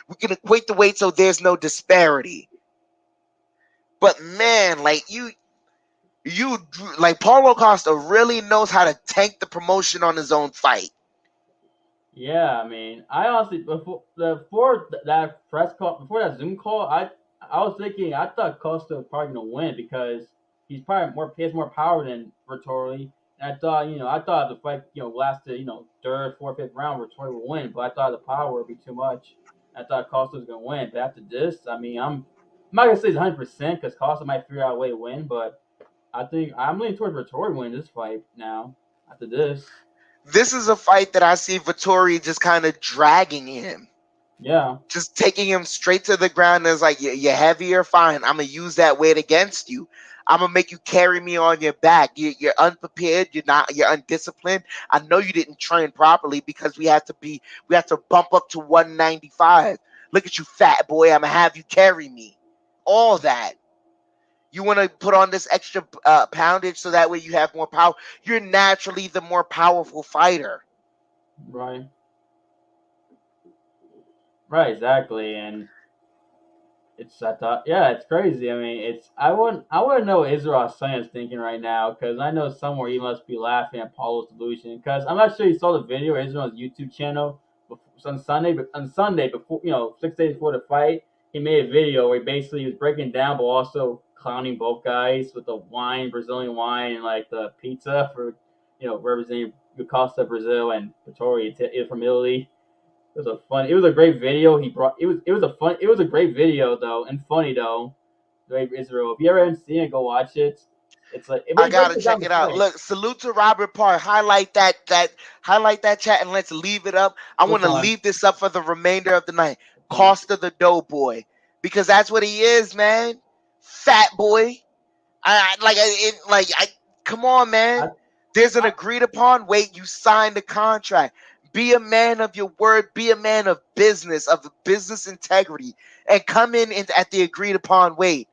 We can equate the weight so there's no disparity. But man, Paulo Costa really knows how to tank the promotion on his own fight. Yeah, I mean, I honestly before that press call, before that Zoom call, I was thinking I thought Costa was probably gonna win because he has more power than Vettori. And I thought the fight lasted third, fourth, fifth round Vettori would win, but I thought the power would be too much. I thought Costa was gonna win, but after this, I mean, I'm not gonna say it's 100% because Costa might figure out a way to win, but I think I'm leaning towards Vettori winning this fight now after this. This is a fight that I see Vettori just kind of dragging him. Yeah. Just taking him straight to the ground. Is like, you're heavier, fine. I'm going to use that weight against you. I'm going to make you carry me on your back. You're unprepared. You're undisciplined. I know you didn't train properly because we have to bump up to 195. Look at you, fat boy. I'm going to have you carry me. All that. You want to put on this extra poundage so that way you have more power. You're naturally the more powerful fighter. Right. Right, exactly. And it's crazy. I mean, I want to know what Israel Adesanya's thinking right now because I know somewhere he must be laughing at Paulo's delusion. Because I'm not sure you saw the video of Israel's YouTube channel on Sunday before 6 days before the fight. He made a video where he basically was breaking down, but also clowning both guys with the wine, Brazilian wine, and the pizza for representing Costa Brazil and Vettori from Italy. It was a great video. It was a great video though, and funny though. Great Israel. If you ever haven't seen it, go watch it. I gotta check it out. Look, salute to Robert Park. Highlight that chat and let's leave it up. I want to leave this up for the remainder of the night. Costa the Doughboy, because that's what he is, man. Fat boy. Come on, man. There's an agreed upon weight. You signed the contract. Be a man of your word. Be a man of business business integrity, and come in at the agreed upon weight.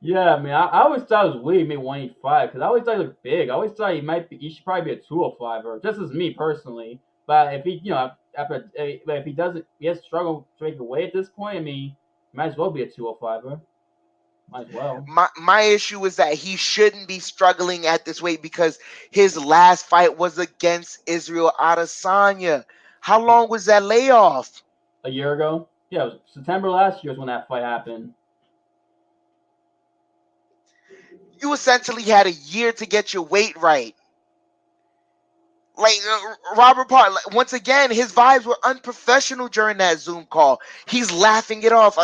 Yeah, I mean, I always thought it was weird he made 185 because I always thought he looked big. I always thought he should probably be a 205 or just as me personally. But if he, if he doesn't, he has struggled to make the weight at this point. I mean, might as well be a 205er. Might as well. My issue is that he shouldn't be struggling at this weight because his last fight was against Israel Adesanya. How long was that layoff? A year ago. Yeah, it was September last year is when that fight happened. You essentially had a year to get your weight right. Like Robert Park, once again, his vibes were unprofessional during that Zoom call. He's laughing it off.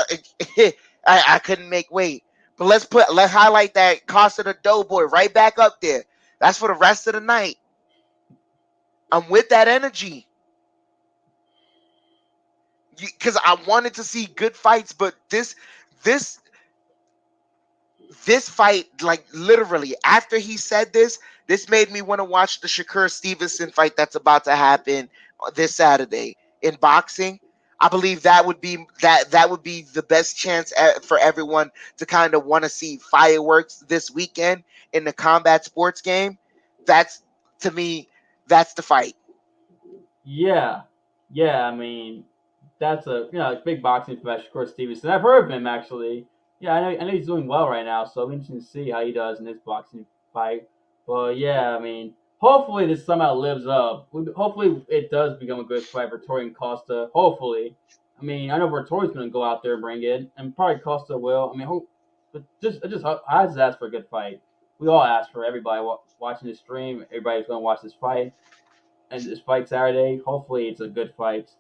I couldn't make weight, but let's highlight that Costa the Doughboy right back up there. That's for the rest of the night. I'm with that energy because I wanted to see good fights, but this fight, like literally after he said this made me want to watch the Shakur Stevenson fight that's about to happen this Saturday in boxing. I believe that would be the best chance for everyone to kind of want to see fireworks this weekend in the combat sports game. That's, to me, that's the fight. Yeah, yeah. I mean, that's a big boxing professional, of course, Stevenson. I've heard of him actually. Yeah, I know he's doing well right now, so it'll be interesting to see how he does in this boxing fight. But yeah, I mean, hopefully this somehow lives up. Hopefully it does become a good fight for Vettori and Costa. Hopefully, I mean, I know Vettori's going to go out there and bring it, and probably Costa will. I mean, but I just ask for a good fight. We all ask for everybody watching this stream. Everybody's going to watch this fight and this fight Saturday. Hopefully, it's a good fight.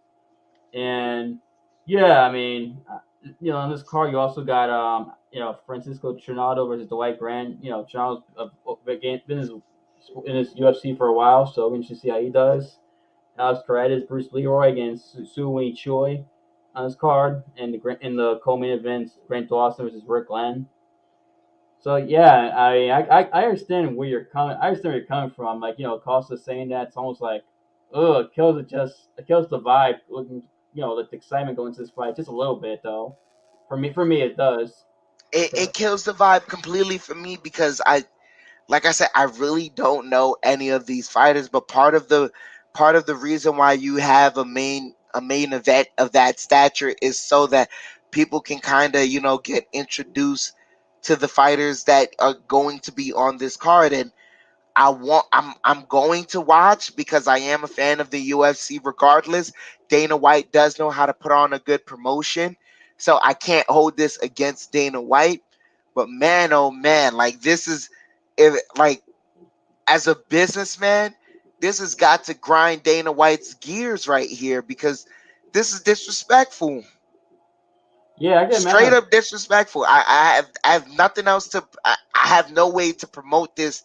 And yeah, I mean, on this card you also got Francisco Trinaldo versus Dwight Grant. Trinaldo's been in his UFC for a while, so we should see how he does. Alex Paredes, Bruce Leroy against Suwei Choi on this card, and in the co-main event, Grant Dawson versus Rick Glenn. So yeah, I understand where you're coming. I understand where you're coming from. Like Costa saying that, it's almost like, it kills the vibe. Looking, the excitement going into this fight just a little bit though. For me, it does. It kills the vibe completely for me because like I said, I really don't know any of these fighters, but part of the reason why you have a main event of that stature is so that people can kind of get introduced to the fighters that are going to be on this card. And I'm going to watch because I am a fan of the UFC regardless. Dana White does know how to put on a good promotion, so I can't hold this against Dana White. But man, oh man, like this is, like, as a businessman, this has got to grind Dana White's gears right here because this is disrespectful. Yeah, I get Straight mad. up disrespectful. I have nothing else to. I have no way to promote this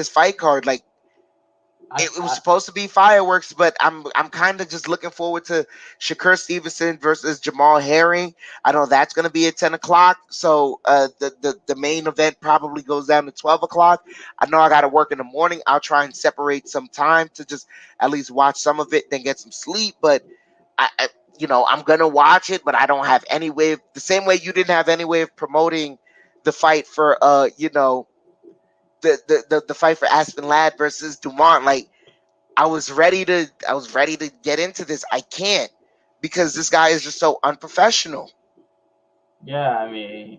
fight card. Like it was supposed to be fireworks, but I'm kind of just looking forward to Shakur Stevenson versus Jamal Herring. I know that's going to be at 10 o'clock, so the main event probably goes down to 12 o'clock. I know I got to work in the morning. I'll try and separate some time to just at least watch some of it, then get some sleep. But I'm gonna watch it, but I don't have any way the same way you didn't have any way of promoting the fight for the fight for Aspen Ladd versus Dumont. Like I was ready to get into this. I can't because this guy is just so unprofessional. Yeah, I mean,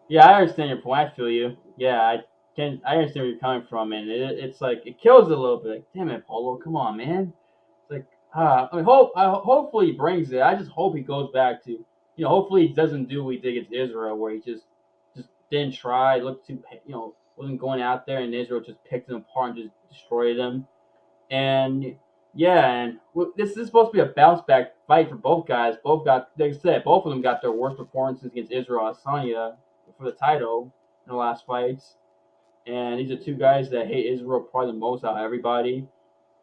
yeah, I understand your point. I feel you. Yeah, I understand where you're coming from, and it's like it kills it a little bit. Like, damn it, Paulo, come on, man. It's like, I mean, hopefully he brings it. I just hope he goes back to, hopefully he doesn't do what he did against Israel, where he just didn't try, looked too, wasn't going out there, and Israel just picked him apart and just destroyed him. And yeah, and this is supposed to be a bounce back fight for both guys. Both of them got their worst performances against Israel Adesanya for the title in the last fights. And these are two guys that hate Israel probably the most out of everybody.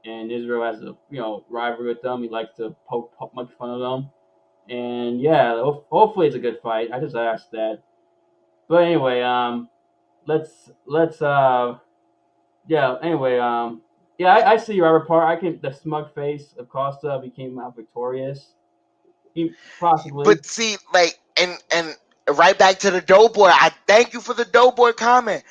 And Israel has a rivalry with them. He likes to make fun of them. And yeah, hopefully it's a good fight. I just asked that. But anyway, let's yeah. Anyway, yeah, I see Robert Park. The smug face of Costa became out victorious. He possibly. But see, like, and right back to the Doughboy. I thank you for the Doughboy comment.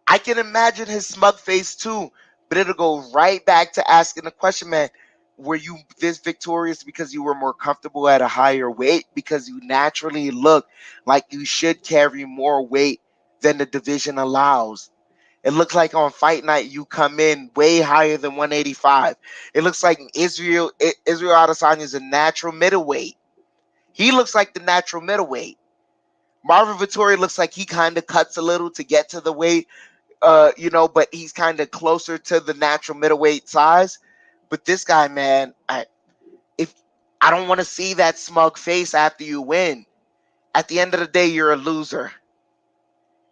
I can imagine his smug face too, but it'll go right back to asking the question, man. Were you this victorious because you were more comfortable at a higher weight? Because you naturally look like you should carry more weight than the division allows. It looks like on fight night you come in way higher than 185. It looks like Israel Adesanya is a natural middleweight. He looks like the natural middleweight. Marvin Vettori looks like he kind of cuts a little to get to the weight, but he's kind of closer to the natural middleweight size. But this guy, man, if I don't want to see that smug face after you win. At the end of the day, you're a loser.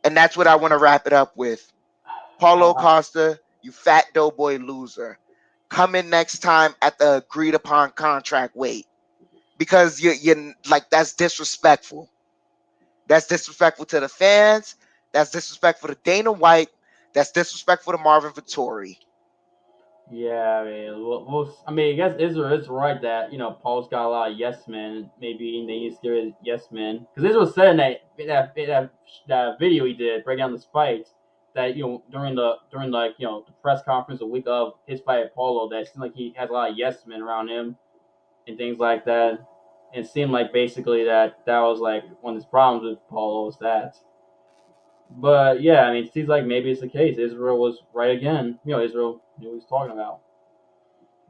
And that's what I want to wrap it up with. Paulo Costa, you fat doughboy loser. Come in next time at the agreed upon contract weight. Because you like, that's disrespectful. That's disrespectful to the fans. That's disrespectful to Dana White. That's disrespectful to Marvin Vettori. Yeah, I mean, I mean, I guess Israel is right that Paul's got a lot of yes men. Maybe they need to steer his yes men because Israel said in that video he did break down this fight that during the press conference a week of his fight at Paulo that it seemed like he has a lot of yes men around him and things like that. And it seemed like basically that was like one of his problems with Paulo is that. But yeah, I mean, it seems like maybe it's the case. Israel was right again. Israel knew what he was talking about.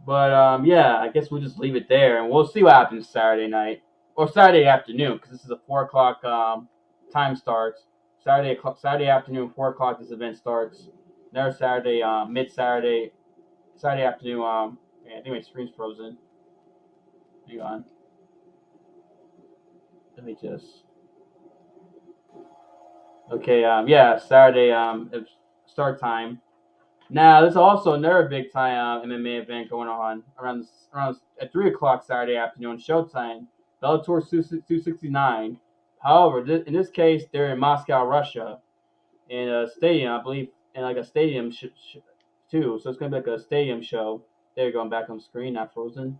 But yeah, I guess we'll just leave it there, and we'll see what happens Saturday night or Saturday afternoon because this is a 4 o'clock time starts. Saturday afternoon, 4 o'clock. This event starts. Next Saturday, Saturday afternoon. I think my screen's frozen. Hang on. Let me just. Okay. Yeah. Saturday. Start time. Now, there's also another big time MMA event going on around at 3 o'clock Saturday afternoon, Showtime. Bellator 269. However, in this case, they're in Moscow, Russia, in a stadium, I believe, in like a stadium too. So it's gonna be like a stadium show. There, going back on the screen, not frozen.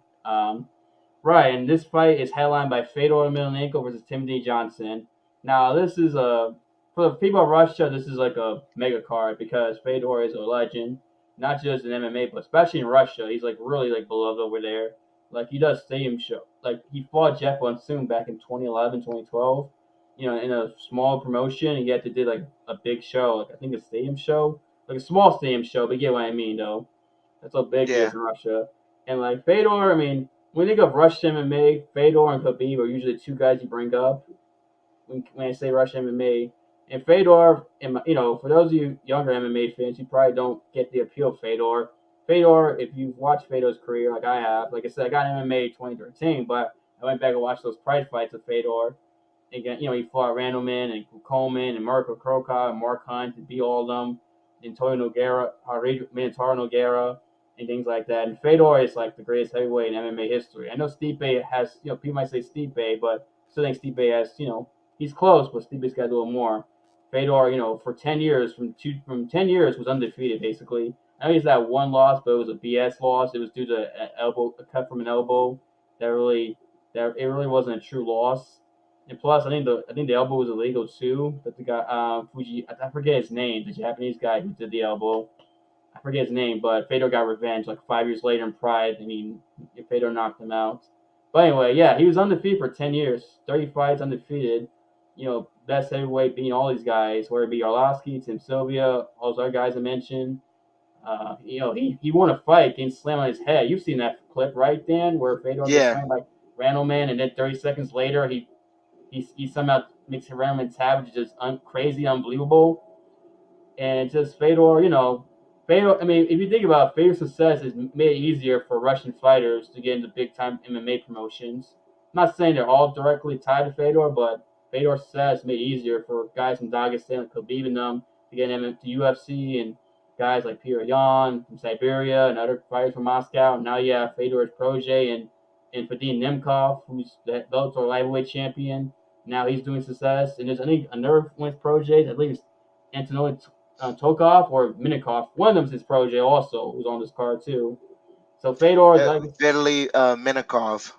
Right, and this fight is headlined by Fedor Milanko versus Timothy Johnson. Now, this is for the people of Russia, this is like a mega card because Fedor is a legend, not just in MMA, but especially in Russia. He's like really like beloved over there. Like he does stadium show. Like he fought Jeff Seung back in 2011, 2012. In a small promotion, and he had to do like a big show, like I think a stadium show, like a small stadium show. But you get what I mean, though. That's how big he Yeah. is in Russia. And like Fedor, I mean, when you think of Russian MMA, Fedor and Khabib are usually the two guys you bring up when I say Russian MMA. And Fedor, for those of you younger MMA fans, you probably don't get the appeal of Fedor. Fedor, if you've watched Fedor's career like I have, like I said, I got MMA 2013, but I went back and watched those pride fights of Fedor. Again, he fought Randleman and Coleman and Mirko Kroka and Mark Hunt and beat all of them. And Toro Nogueira, Minotauro Nogueira, and things like that. And Fedor is like the greatest heavyweight in MMA history. I know Stipe has, people might say Stipe, but I still think Stipe has, he's close, but Stipe's got a little more. Fedor, for 10 years, from 10 years was undefeated basically. I know he's had one loss, but it was a BS loss. It was due to a cut from an elbow. It really wasn't a true loss. And plus, I think the elbow was illegal too. But the guy, I forget his name, the Japanese guy who did the elbow. I forget his name, but Fedor got revenge like 5 years later in Pride, and Fedor knocked him out. But anyway, yeah, he was undefeated for 10 years, 30 fights undefeated. Best heavyweight beating all these guys, whether it be Arlovsky, Tim Sylvia, all those other guys I mentioned. He won a fight getting slammed on his head. You've seen that clip, right, Dan, where Fedor gets slammed by Randleman, and then 30 seconds later he somehow makes Randleman tap, which is just crazy, unbelievable. And just Fedor, Fedor. I mean, if you think about it, Fedor's success, has made it easier for Russian fighters to get into big time MMA promotions. I'm not saying they're all directly tied to Fedor, but Fedor's success made it easier for guys from Dagestan, like Khabib and them, to get into UFC, and guys like Peter Yan from Siberia and other fighters from Moscow. And now you have Fedor's protege and Vadim Nemkov, who's the Bellator lightweight champion. Now he's doing success. And there's, I think, another one of his proteges, I believe it's Antonio Tokov or Minikov. One of them's his protege also, who's on this card too. So Fedor is like Vitaly Minikov.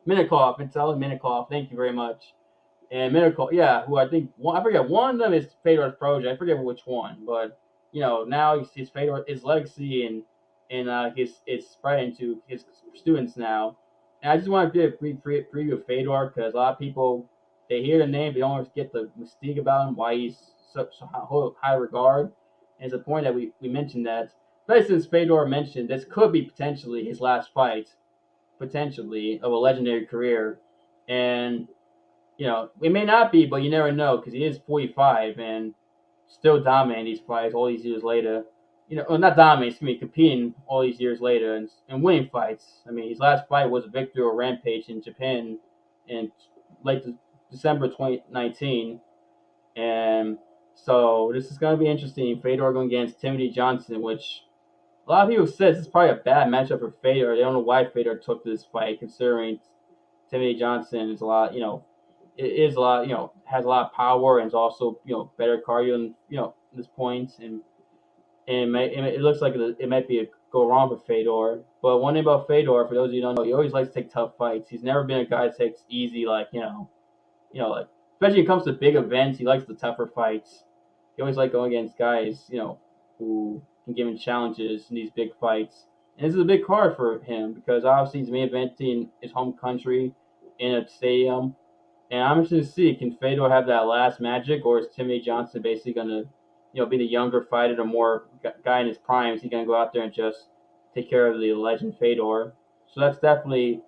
Vitaly Minikov. Thank you very much. And Minikov, yeah, who I think I forget, one of them is Fedor's protege. I forget which one, but now he's Fedor, his legacy and his spreading to his students now. And I just want to do a brief preview of Fedor because a lot of people, they hear the name, they don't always get the mystique about him, why he's so high regard. And it's a point that we mentioned that, especially since Fedor mentioned this could be potentially his last fight, potentially, of a legendary career. And, it may not be, but you never know because he is 45 and still dominating these fights all these years later. Well, not dominating, excuse me, competing all these years later and winning fights. I mean, his last fight was a victory over Rampage in Japan in late December 2019. And so this is going to be interesting. Fedor going against Timothy Johnson, which a lot of people said this is probably a bad matchup for Fedor. They don't know why Fedor took this fight, considering Timothy Johnson is a lot, it is a lot, has a lot of power and is also, better cardio than, this point. And it looks like it might be a go wrong for Fedor. But one thing about Fedor, for those of you who don't know, he always likes to take tough fights. He's never been a guy that takes easy, like, like, especially when it comes to big events, he likes the tougher fights. He always like going against guys, who can give him challenges in these big fights. And this is a big card for him because obviously he's main eventing his home country in a stadium. And I'm interested to see, can Fedor have that last magic, or is Timothy Johnson basically going to, be the younger fighter, the more guy in his prime? Is he going to go out there and just take care of the legend Fedor? So that's definitely,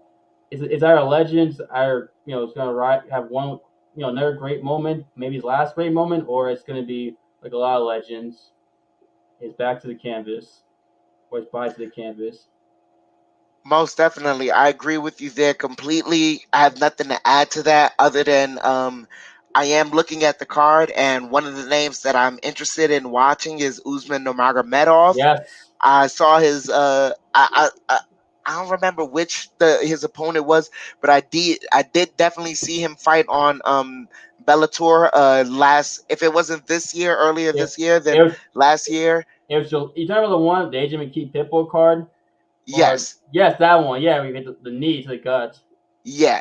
is our legends, it's going to have one, another great moment, maybe his last great moment, or it's going to be like a lot of legends. It's back to the canvas, or it's by to the canvas. Most definitely. I agree with you there completely. I have nothing to add to that other than I am looking at the card, and one of the names that I'm interested in watching is Usman Nurmagomedov. Yes. I saw his I don't remember which his opponent was, but I did definitely see him fight on Bellator last, if it wasn't this year, earlier this year, then last year. It was you talking about the one, the Agent McKee Pitbull card? Yes. Yes, that one. Yeah, we get the knee to the gut. Yeah.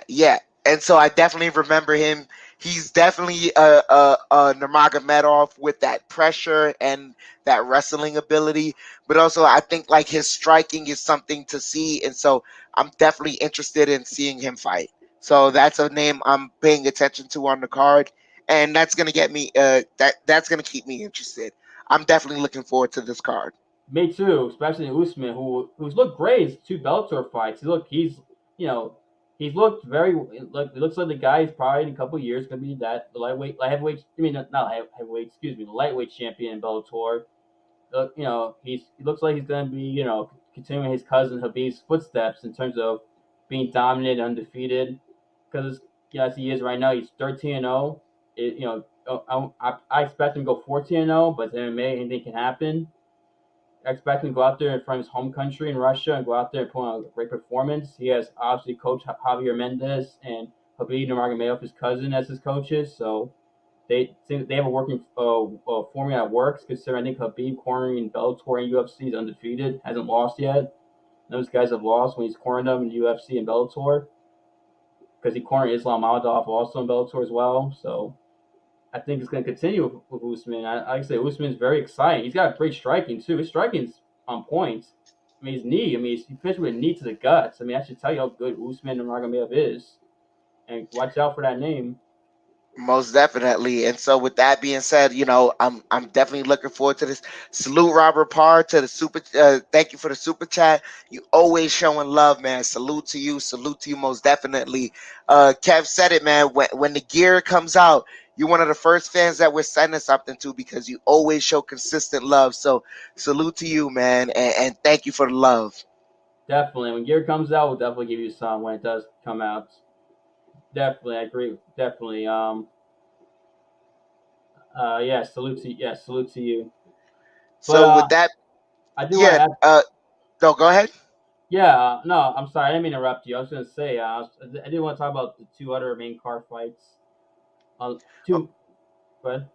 And so I definitely remember him. He's definitely a Nurmagomedov with that pressure and that wrestling ability, but also I think like his striking is something to see, and so I'm definitely interested in seeing him fight. So that's a name I'm paying attention to on the card, and that's gonna get me. That's gonna keep me interested. I'm definitely looking forward to this card. Me too, especially Usman, who's looked great in his two Bellator fights. He's looked very. It looks like the guy is probably in a couple of years going to be the light heavyweight. I mean, not heavyweight. Excuse me, the lightweight champion in Bellator. He looks like he's going to be, continuing his cousin Habib's footsteps in terms of being dominant, undefeated. Because as he is right now, he's 13-0. I expect him to go 14-0, but MMA, anything can happen. I expect him to go out there in front of his home country in Russia and go out there and put on a great performance. He has obviously coach Javier Mendez and Habib Nurmagomedov, his cousin, as his coaches. So they have a working formula that works. Considering I think Habib cornering Bellator and UFC is undefeated, hasn't lost yet. Those guys have lost when he's cornered them in UFC and Bellator because he cornered Islam Mamadov also in Bellator as well. So I think it's going to continue with Usman. I say Usman's very exciting. He's got great striking too. His striking's on point. I mean, his knee. I mean, he finished with a knee to the guts. I mean, I should tell you how good Usman Nurmagomedov is. And watch out for that name. Most definitely. And so with that being said, I'm definitely looking forward to this. Salute Robert Parr to the super thank you for the super chat. You always showing love, man. Salute to you most definitely. Kev said it, man. When the gear comes out, you're one of the first fans that we're sending something to because you always show consistent love. So salute to you, man, and thank you for the love. Definitely. When gear comes out, we'll definitely give you some when it does come out. Definitely, I agree. Definitely. Salute to you. So with that, I do want to ask. No, go ahead. Yeah, no, I'm sorry, I didn't mean to interrupt you. I was going to say, I did want to talk about the two other main card fights. Go ahead.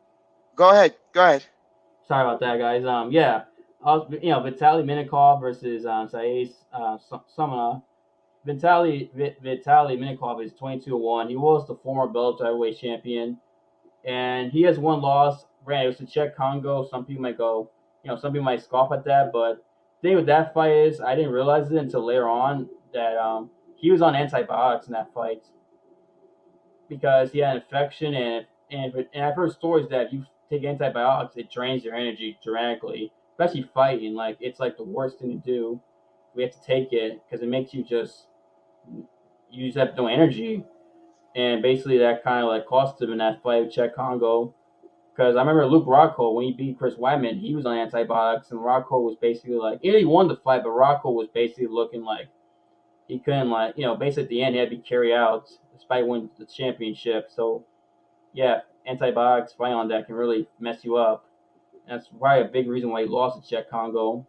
Go ahead. Sorry about that, guys. Vitaly Minikov versus Saiz Samana. Vitaly Minikov is 22-1. He was the former Bellator heavyweight champion, and he has one loss. Granted, it was to Czech Congo. Some people might go, some people might scoff at that, but the thing with that fight is I didn't realize it until later on that he was on antibiotics in that fight because he had an infection, and I've heard stories that if you take antibiotics, it drains your energy dramatically, especially fighting. Like, it's like the worst thing to do. We have to take it because it makes you just have no energy. and basically that kind of like cost him in that fight with Chet Congo. Because I remember Luke Rockhold, when he beat Chris Weidman, he was on antibiotics, and Rockhold was basically like, he won the fight, but Rockhold was basically looking like he couldn't, like, basically at the end, he had to be carried out despite winning the championship. So, yeah, antibiotics fight on that can really mess you up. And that's probably a big reason why he lost to Chet Congo.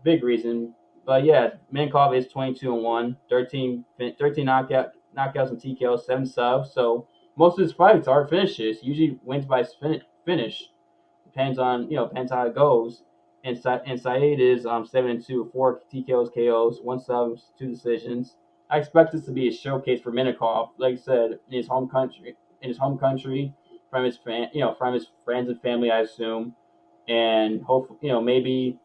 Big reason. But yeah, Minkov is 22-1, 13 knockouts and TKOs, 7 subs. So most of his fights are finishes. Usually wins by finish. Depends on how it goes. And Saeed is 7-2, 4 TKOs, KOs, 1 subs, 2 decisions. I expect this to be a showcase for Minkov, like I said, in his home country, from his friends and family, I assume, and hopefully, maybe.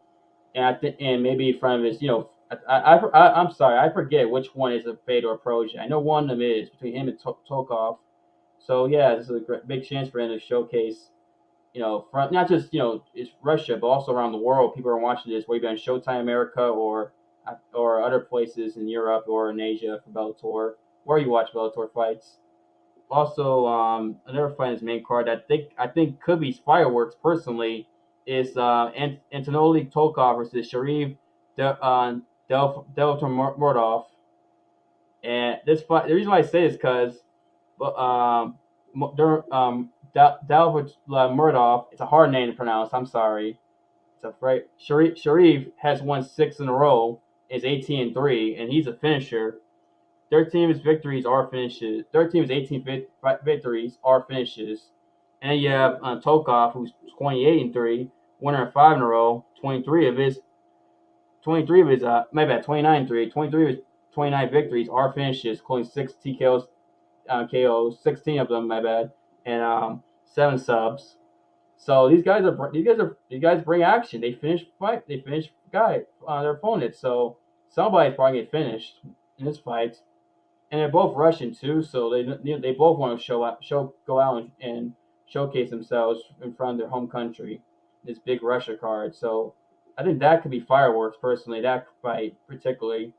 And maybe in front of his, I'm sorry, I forget which one is a Fedor project. I know one of them is between him and Tokov. So yeah, this is a big chance for him to showcase, from not just it's Russia, but also around the world. People are watching this, whether on Showtime America or other places in Europe or in Asia for Bellator, where you watch Bellator fights. Also, another fight in his main card that I think could be fireworks personally is Antonoli Tokov versus Sharif Deltomordov. And this fight, the reason why I say this is because Murdov, it's a hard name to pronounce. I'm sorry. It's a right. Sharif has won 6 in a row. Is 18-3, and he's a finisher. 13 of his victories are finishes. 13 of his 18 victories are finishes. And then you have Tokov, who's 28-3, winner of 5 in a row. 29-3. 23 of his 29 victories are finishes, including 6 TKOs, KOs, 16 of them, my bad, and 7 subs. So these guys bring action. They finish their opponent. So somebody's probably get finished in this fight. And they're both Russian too, so they both want to go out and showcase themselves in front of their home country. This big Russia card, so I think that could be fireworks. Personally, that fight particularly.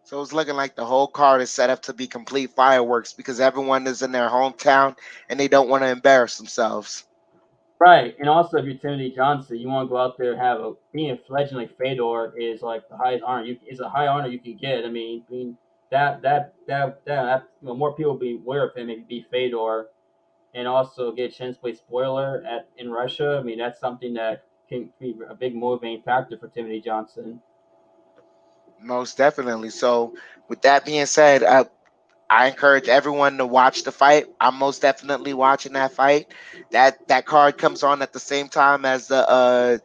So it's looking like the whole card is set up to be complete fireworks because everyone is in their hometown and they don't want to embarrass themselves. Right, and also if you're Timothy Johnson, you want to go out there and being a fledgling like Fedor is like the highest honor. It's a high honor you can get. I mean that more people be aware of him if he beat Fedor, and also get a chance to play spoiler in Russia. I mean that's something that can be a big motivating factor for Timothy Johnson. Most definitely. So with that being said, I encourage everyone to watch the fight. I'm most definitely watching that fight. That card comes on at the same time as the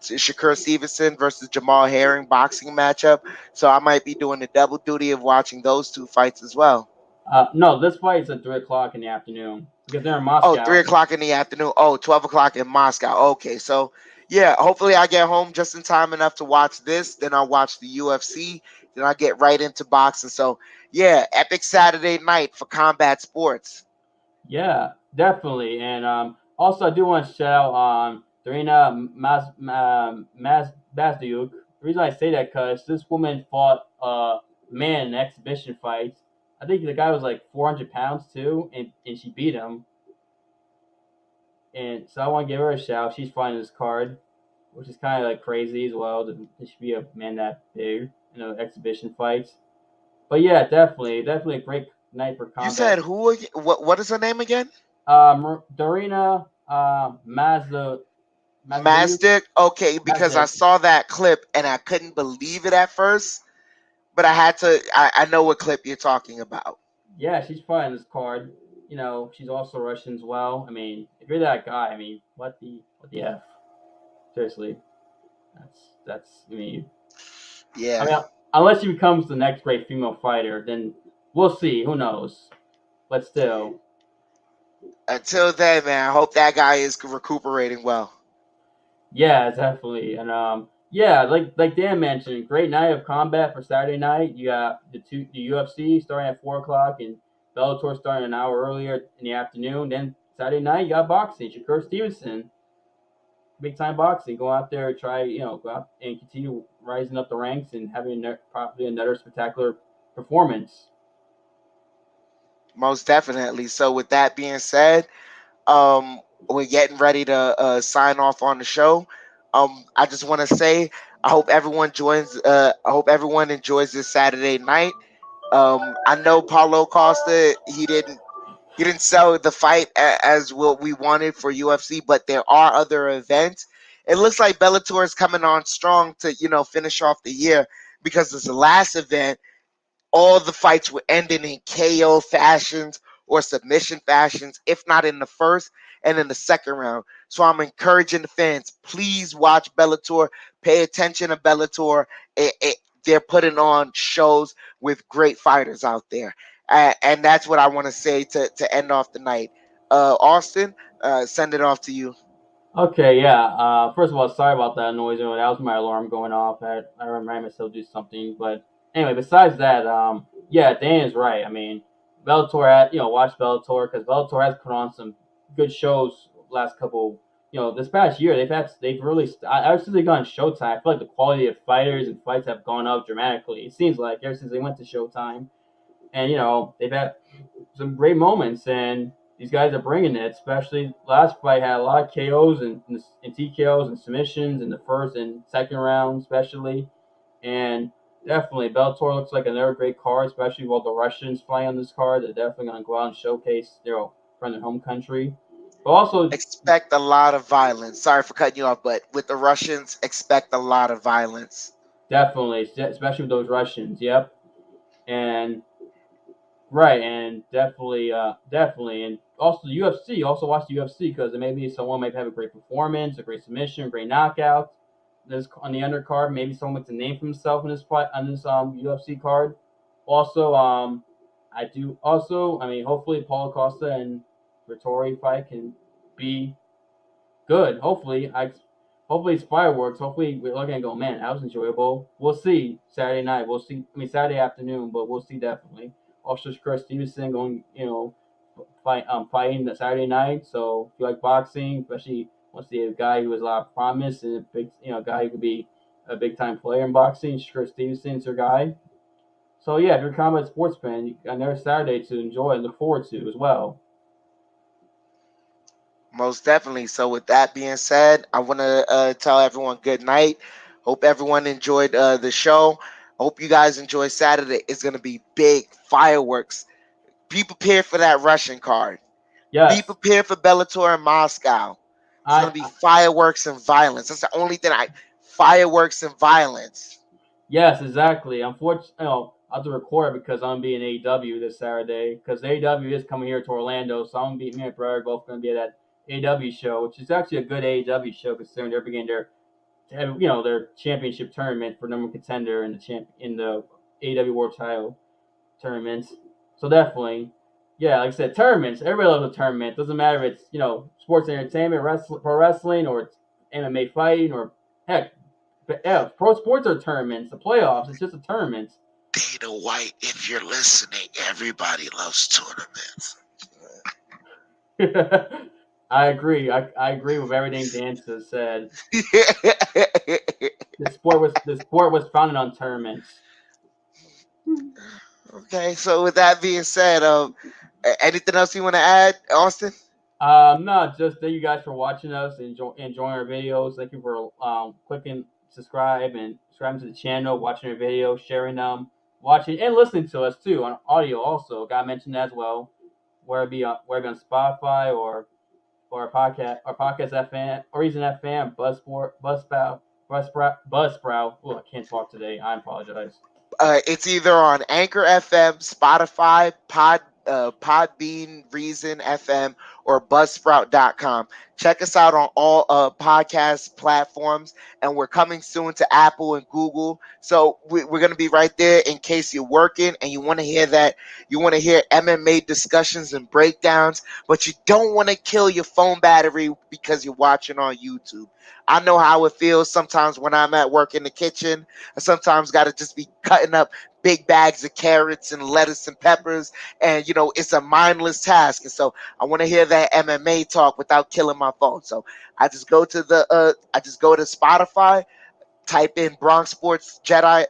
Shakur Stevenson versus Jamal Herring boxing matchup. So I might be doing the double duty of watching those 2 fights as well. No, this fight is at 3 o'clock in the afternoon because they're in Oh, Moscow. 3 o'clock in the afternoon. Oh, 12 o'clock in Moscow. Okay, so yeah, hopefully I get home just in time enough to watch this. Then I'll watch the UFC. Then I'll get right into boxing. So yeah, epic Saturday night for combat sports. Yeah, definitely. And also, I do want to shout out Darina Mazdiuk. The reason I say that because this woman fought a man in an exhibition fight. I think the guy was like 400 pounds too, and she beat him. And so I want to give her a shout. She's fighting this card, which is kind of like crazy as well. There should be a man that big in an exhibition fight. But yeah, definitely a great night for combat. You said who? What is her name again? Darina Mazda. Mazdic. Okay, because I saw that clip and I couldn't believe it at first, but I had to. I know what clip you're talking about. Yeah, she's fighting this card. She's also Russian as well. I mean, if you're that guy, I mean, what the f? Seriously, that's. I mean, yeah. I mean, unless she becomes the next great female fighter, then we'll see. Who knows? But still. Until then, man, I hope that guy is recuperating well. Yeah, definitely, and yeah, like Dan mentioned, great night of combat for Saturday night. You got the UFC starting at 4 o'clock and Bellator starting an hour earlier in the afternoon. Then Saturday night you got boxing, Shakur Stevenson, big time boxing. Go out there, go out and continue rising up the ranks and having probably another spectacular performance. Most definitely. So with that being said, we're getting ready to sign off on the show. I just want to say I hope everyone joins. I hope everyone enjoys this Saturday night. I know Paulo Costa. He didn't sell the fight as what we wanted for UFC, but there are other events. It looks like Bellator is coming on strong to finish off the year because it's the last event all the fights were ending in KO fashions or submission fashions, if not in the first and in the second round. So I'm encouraging the fans, please watch Bellator, pay attention to Bellator. They're putting on shows with great fighters out there. And that's what I want to say to end off the night. Austin, send it off to you. Okay, yeah. First of all, sorry about that noise. That was my alarm going off. I remind myself to do something. But anyway, besides that, yeah, Dan is right. I mean, Bellator had, watch Bellator because Bellator has put on some good shows last couple. This past year they've really ever since they got on Showtime. I feel like the quality of fighters and fights have gone up dramatically. It seems like ever since they went to Showtime, and they've had some great moments, and these guys are bringing it. Especially last fight had a lot of KOs and TKOs and submissions in the first and second round, especially. And definitely, Bellator looks like another great card, especially with all the Russians playing on this card. They're definitely going to go out and showcase from their home country. But also, Expect a lot of violence. Sorry for cutting you off, but with the Russians, expect a lot of violence. definitely, especially with those Russians. Yep. And right, and definitely, and also the UFC. Also watch the UFC because maybe someone might have a great performance, a great submission, a great knockout. This on the undercard, maybe someone makes a name for himself in this fight on this UFC card. Also, I mean, hopefully Paulo Costa and Vettori fight can be good. Hopefully it's fireworks. Hopefully we're looking and go, man, that was enjoyable. We'll see Saturday night. We'll see. I mean Saturday afternoon, but we'll see definitely. Also, Chris Stevenson going, fighting the Saturday night. So if you like boxing, especially once see a guy who has a lot of promise and a big, guy who could be a big time player in boxing, Chris Stevenson's your guy. So yeah, if you're a combat sports fan, you got another Saturday to enjoy and look forward to as well. Most definitely. So, with that being said, I want to tell everyone good night. Hope everyone enjoyed the show. Hope you guys enjoy Saturday. It's going to be big fireworks. Be prepared for that Russian card. Be Yes, prepared for Bellator in Moscow. It's going to be I fireworks and violence. That's the only thing fireworks and violence. Yes, exactly. Unfortunately, I have to record it because I'm gonna be in AEW this Saturday. Because AEW is coming here to Orlando, so I'm gonna be me and Brad are both gonna be at that AEW show, which is actually a good AEW show considering they're beginning their championship tournament for number one contender in the AEW World Title tournaments. So definitely, yeah, like I said, tournaments. Everybody loves a tournament. Doesn't matter if it's sports entertainment, pro wrestling, or it's MMA fighting, or heck, but yeah, pro sports are tournaments. The playoffs, it's just a tournament. Dana White, if you're listening, everybody loves tournaments. I agree. I agree with everything Dan has said. The sport was founded on tournaments. Okay, so with that being said, anything else you want to add, Austin? No, just thank you guys for watching us and enjoying our videos. Thank you for clicking subscribe and subscribing to the channel, watching our videos, sharing them, watching and listening to us too on audio. Also, got to mention that as well. Whether it be on Spotify or our podcast FM, or even FM, Buzzsprout. Oh, I can't talk today. I apologize. It's either on Anchor FM, Spotify, Podbean, Reason FM, or Buzzsprout.com. Check us out on all podcast platforms, and we're coming soon to Apple and Google. So we're going to be right there in case you're working and you want to hear that. You want to hear MMA discussions and breakdowns, but you don't want to kill your phone battery because you're watching on YouTube. I know how it feels sometimes when I'm at work in the kitchen. I sometimes got to just be cutting up big bags of carrots and lettuce and peppers, and it's a mindless task. And so I want to hear that MMA talk without killing my phone. So I just go to Spotify, type in Bronx Sports Jedi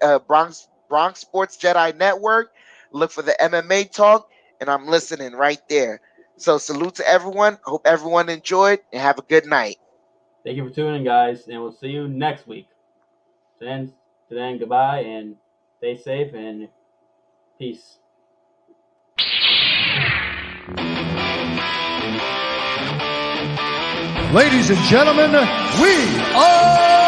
Network, look for the MMA talk, and I'm listening right there. So salute to everyone. Hope everyone enjoyed, and have a good night. Thank you for tuning in, guys, and we'll see you next week. To then, goodbye, and stay safe, and peace. Ladies and gentlemen, we are